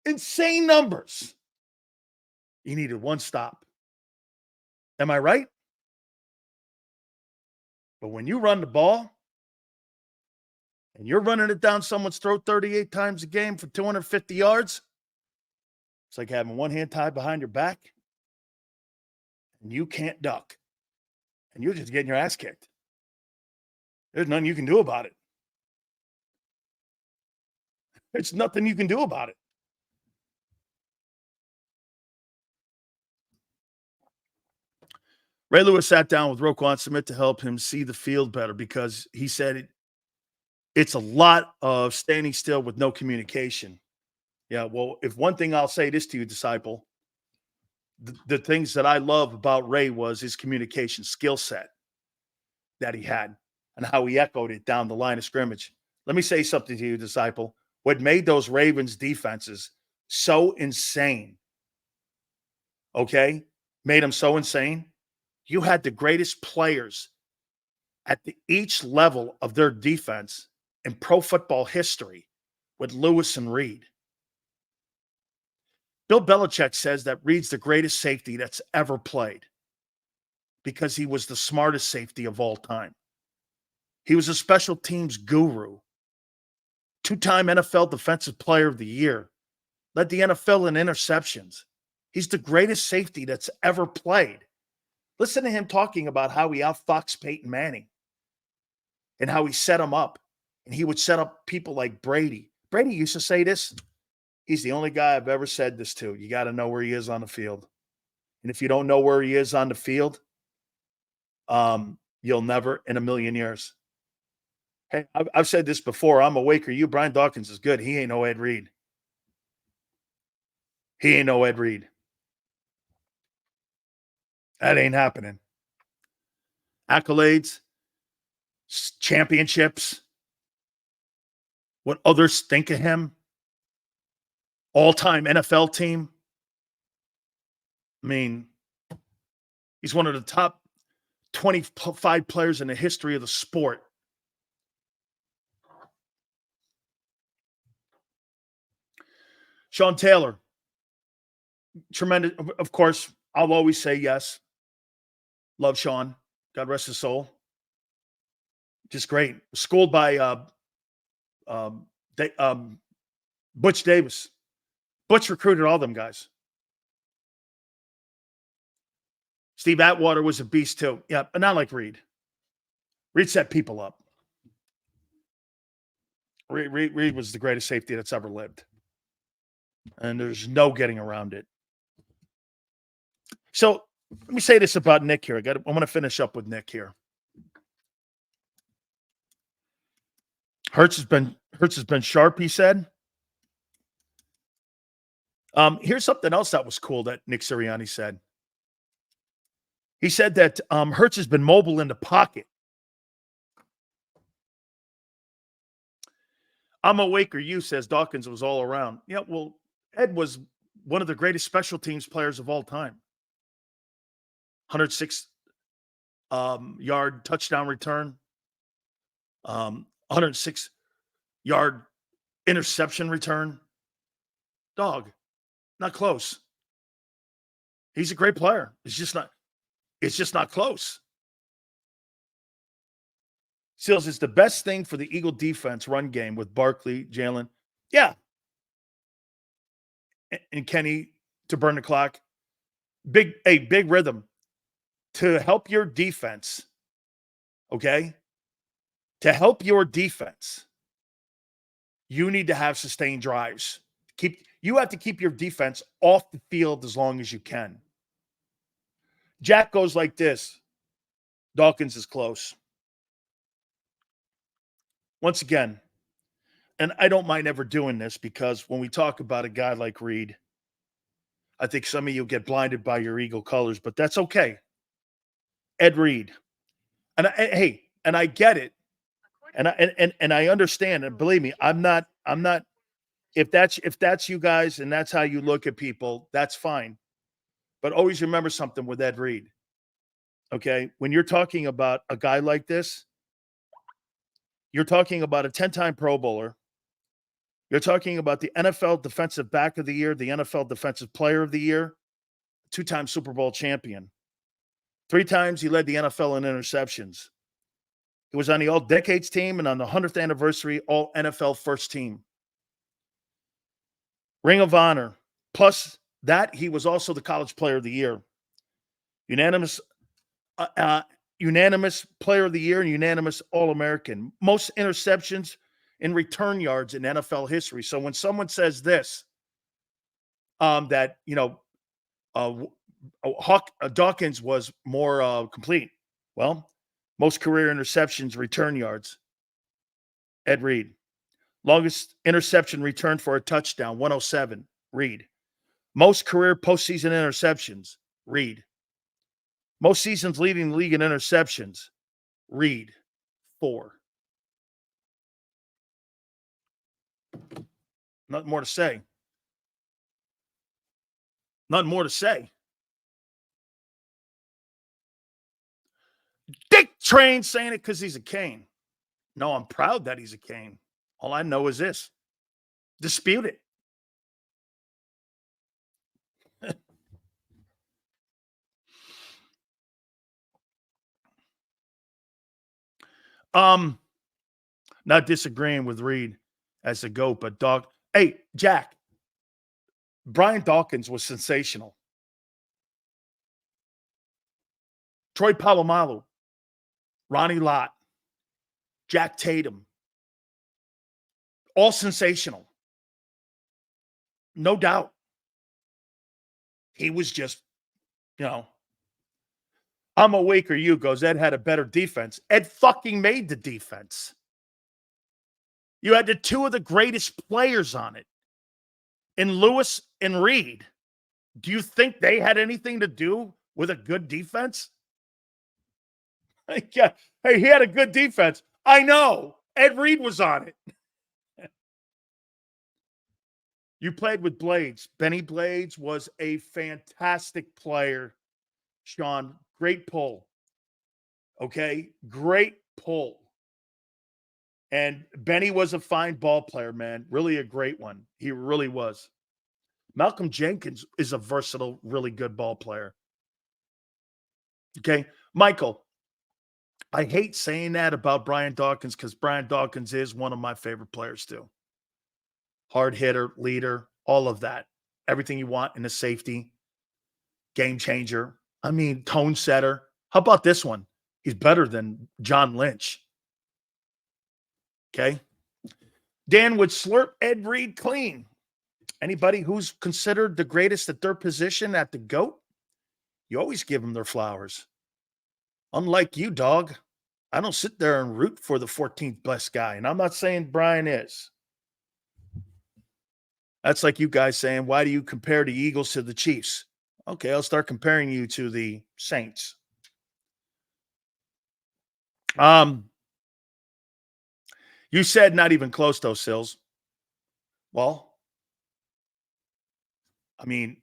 Insane numbers. You needed one stop. Am I right? But when you run the ball and you're running it down someone's throat 38 times a game for 250 yards, it's like having one hand tied behind your back and you can't duck. And you're just getting your ass kicked. There's nothing you can do about it. There's nothing you can do about it. Ray Lewis sat down with Roquan Smith to help him see the field better because he said it's a lot of standing still with no communication. Yeah, well, if one thing I'll say this to you, disciple, the things that I love about Ray was his communication skill set that he had and how he echoed it down the line of scrimmage. Let me say something to you, disciple. What made those Ravens defenses so insane, okay, made them so insane, you had the greatest players at each level of their defense in pro football history with Lewis and Reed. Bill Belichick says that Reed's the greatest safety that's ever played because he was the smartest safety of all time. He was a special teams guru, two-time NFL Defensive Player of the Year, led the NFL in interceptions. He's the greatest safety that's ever played. Listen to him talking about how he outfoxed Peyton Manning and how he set him up. And he would set up people like Brady. Brady used to say this. He's the only guy I've ever said this to. You got to know where he is on the field. And if you don't know where he is on the field, you'll never in a million years. Hey, I've said this before. I'm awake or you. Brian Dawkins is good. He ain't no Ed Reed. He ain't no Ed Reed. That ain't happening. Accolades, championships, what others think of him, all-time NFL team. I mean, he's one of the top 25 players in the history of the sport. Sean Taylor, tremendous. Of course, I'll always say yes. Love Sean. God rest his soul. Just great. Schooled by um, Butch Davis. Butch recruited all them guys. Steve Atwater was a beast too. Yeah, but not like Reed. Reed set people up. Reed was the greatest safety that's ever lived. And there's no getting around it. So let me say this about Nick here. I want to finish up with Nick here. Hurts has been sharp, he said. Here's something else that was cool that Nick Sirianni said. He said that Hurts has been mobile in the pocket. I'm awake or you, says Dawkins, was all around. Yeah, well, Ed was one of the greatest special teams players of all time. 106 yard touchdown return. 106 yard interception return. Dog, not close. He's a great player. It's just not close. Seals, is the best thing for the Eagle defense run game with Barkley, Jalen. Yeah. And Kenny to burn the clock. Big rhythm to help your defense. Okay? To help your defense, you need to have sustained drives. You have to keep your defense off the field as long as you can. Jack goes like this. Dawkins is close. Once again, and I don't mind ever doing this because when we talk about a guy like Reed, I think some of you get blinded by your Eagle colors, but that's okay. Ed Reed. And I get it. And I understand. And believe me, I'm not if that's you guys and that's how you look at people, that's fine. But always remember something with Ed Reed. Okay? When you're talking about a guy like this, you're talking about a 10-time Pro Bowler. You're talking about the NFL Defensive Back of the Year, the NFL Defensive Player of the Year, 2-time Super Bowl champion. 3 times he led the NFL in interceptions. He was on the All-Decades team and on the 100th anniversary All-NFL First Team. Ring of Honor. Plus that, he was also the College Player of the Year. Unanimous Player of the Year and unanimous All-American. Most interceptions in return yards in NFL history. So when someone says this, that, Dawkins was more complete. Well, most career interceptions, return yards. Ed Reed. Longest interception return for a touchdown, 107. Reed. Most career postseason interceptions. Reed. Most seasons leading the league in interceptions. Reed. 4. Nothing more to say. Nothing more to say. Dick Train saying it because he's a Cane. No, I'm proud that he's a Cane. All I know is this. Dispute it. Not disagreeing with Reed as a GOAT, but hey, Jack. Brian Dawkins was sensational. Troy Polamalu, Ronnie Lott, Jack Tatum, all sensational. No doubt. He was just, I'm awake or you, goes, Ed had a better defense. Ed fucking made the defense. You had the 2 of the greatest players on it. In Lewis and Reed. Do you think they had anything to do with a good defense? Yeah. Hey, he had a good defense. I know. Ed Reed was on it. You played with Blades. Benny Blades was a fantastic player. Sean, great pull. Okay? Great pull. And Benny was a fine ball player, man. Really a great one. He really was. Malcolm Jenkins is a versatile, really good ball player. Okay. Michael, I hate saying that about Brian Dawkins because Brian Dawkins is one of my favorite players too. Hard hitter, leader, all of that. Everything you want in a safety, game changer. I mean, tone setter. How about this one? He's better than John Lynch. Okay. Dan would slurp Ed Reed clean. Anybody who's considered the greatest at their position at the GOAT, you always give them their flowers. Unlike you, dog, I don't sit there and root for the 14th best guy. And I'm not saying Brian is. That's like you guys saying, why do you compare the Eagles to the Chiefs? Okay, I'll start comparing you to the Saints. You said not even close, though, Sills. Well, I mean,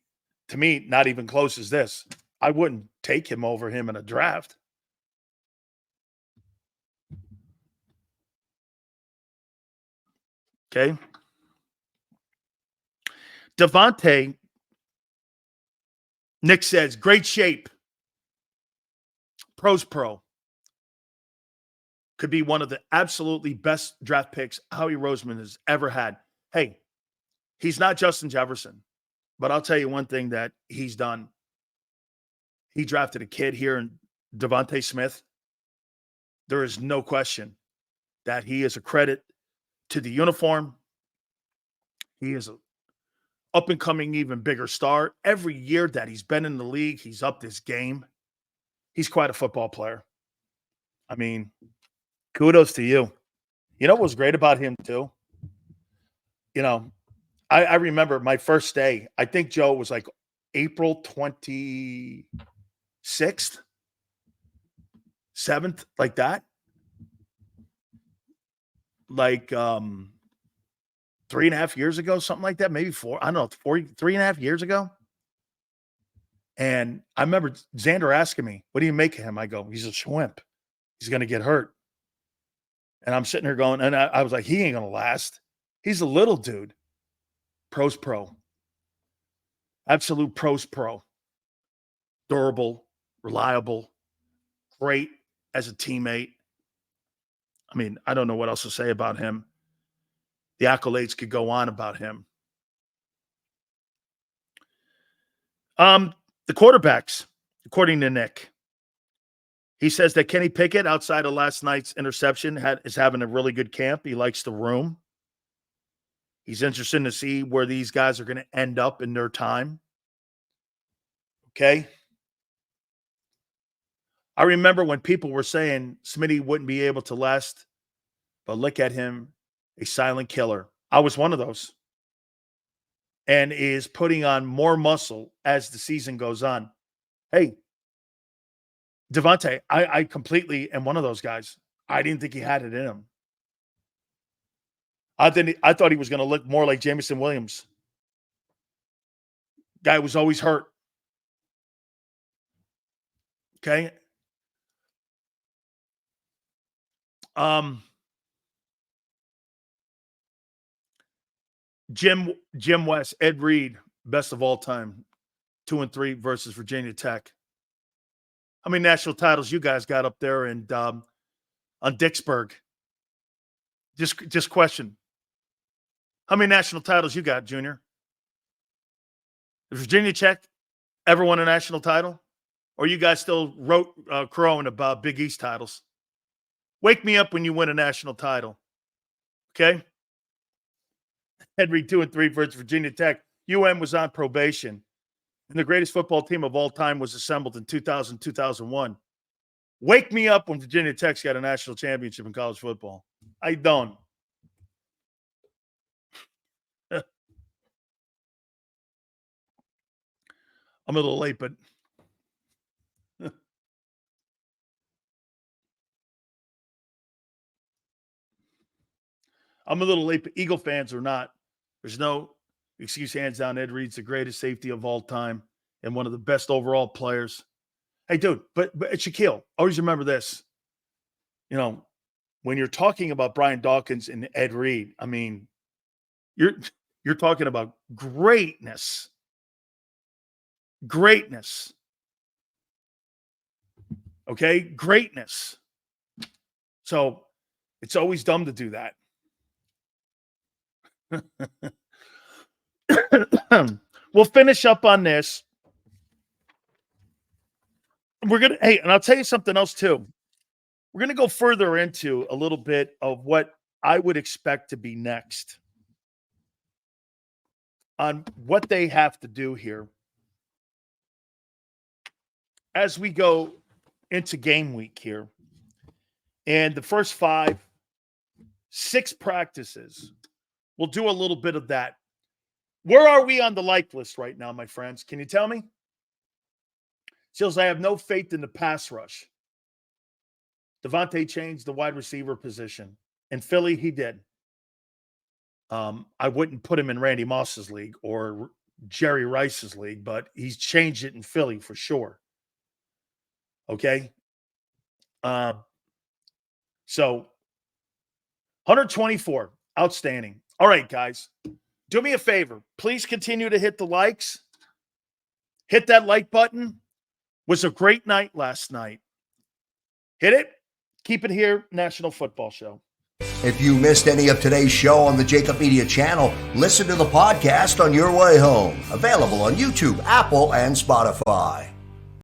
to me, not even close is this. I wouldn't take him over him in a draft. Okay. Devontae, Nick says, great shape. Pros Pro. Could be one of the absolutely best draft picks Howie Roseman has ever had. Hey, he's not Justin Jefferson, but I'll tell you one thing that he's done. He drafted a kid here in Devontae Smith. There is no question that he is a credit to the uniform. He is an up-and-coming, even bigger star. Every year that he's been in the league, he's upped his game. He's quite a football player. I mean, kudos to you. You know what was great about him, too? You know, I remember my first day. I think, Joe, was like April 26th, 7th, like that. Like 3.5 years ago, something like that, maybe 4. I don't know, 3.5 years ago. And I remember Xander asking me, what do you make of him? I go, he's a schwimp. He's going to get hurt. And I'm sitting here going, and I was like, he ain't going to last. He's a little dude. Pros Pro. Absolute Pros Pro. Durable, reliable, great as a teammate. I mean, I don't know what else to say about him. The accolades could go on about him. The quarterbacks, according to Nick, he says that Kenny Pickett, outside of last night's interception, is having a really good camp. He likes the room. He's interested to see where these guys are going to end up in their time. Okay. I remember when people were saying Smitty wouldn't be able to last, but look at him, a silent killer. I was one of those. And is putting on more muscle as the season goes on. Hey, Devontae, I completely am one of those guys. I didn't think he had it in him. I thought he was going to look more like Jameson Williams. Guy was always hurt. Okay. Jim West, Ed Reed, best of all time, 2-3 versus Virginia Tech. How many national titles you guys got up there and on Dixburg? Just question. How many national titles you got, Junior? Did Virginia Tech ever won a national title? Or you guys still crowing about Big East titles? Wake me up when you win a national title. Okay? Henry 2-3 versus Virginia Tech. UM was on probation. And the greatest football team of all time was assembled in 2000, 2001. Wake me up when Virginia Tech's got a national championship in college football. I don't. I'm a little late, but I'm a little late, but Eagle fans or not, there's no excuse. Hands down, Ed Reed's the greatest safety of all time and one of the best overall players. Hey, dude, but Shaquille, always remember this. You know, when you're talking about Brian Dawkins and Ed Reed, I mean, You're talking about greatness. Greatness. Okay? Greatness. So it's always dumb to do that. We'll finish up on this. Hey, and I'll tell you something else too. We're going to go further into a little bit of what I would expect to be next on what they have to do here as we go into game week here. And the first 6 practices, we'll do a little bit of that. Where are we on the like list right now, my friends? Can you tell me? Seals, I have no faith in the pass rush. Devontae changed the wide receiver position. In Philly, he did. I wouldn't put him in Randy Moss's league or Jerry Rice's league, but he's changed it in Philly for sure. Okay? So, 124. Outstanding. All right, guys. Do me a favor. Please continue to hit the likes. Hit that like button. Was a great night last night. Hit it. Keep it here. National Football Show. If you missed any of today's show on the JAKIB Media channel, listen to the podcast on your way home. Available on YouTube, Apple, and Spotify.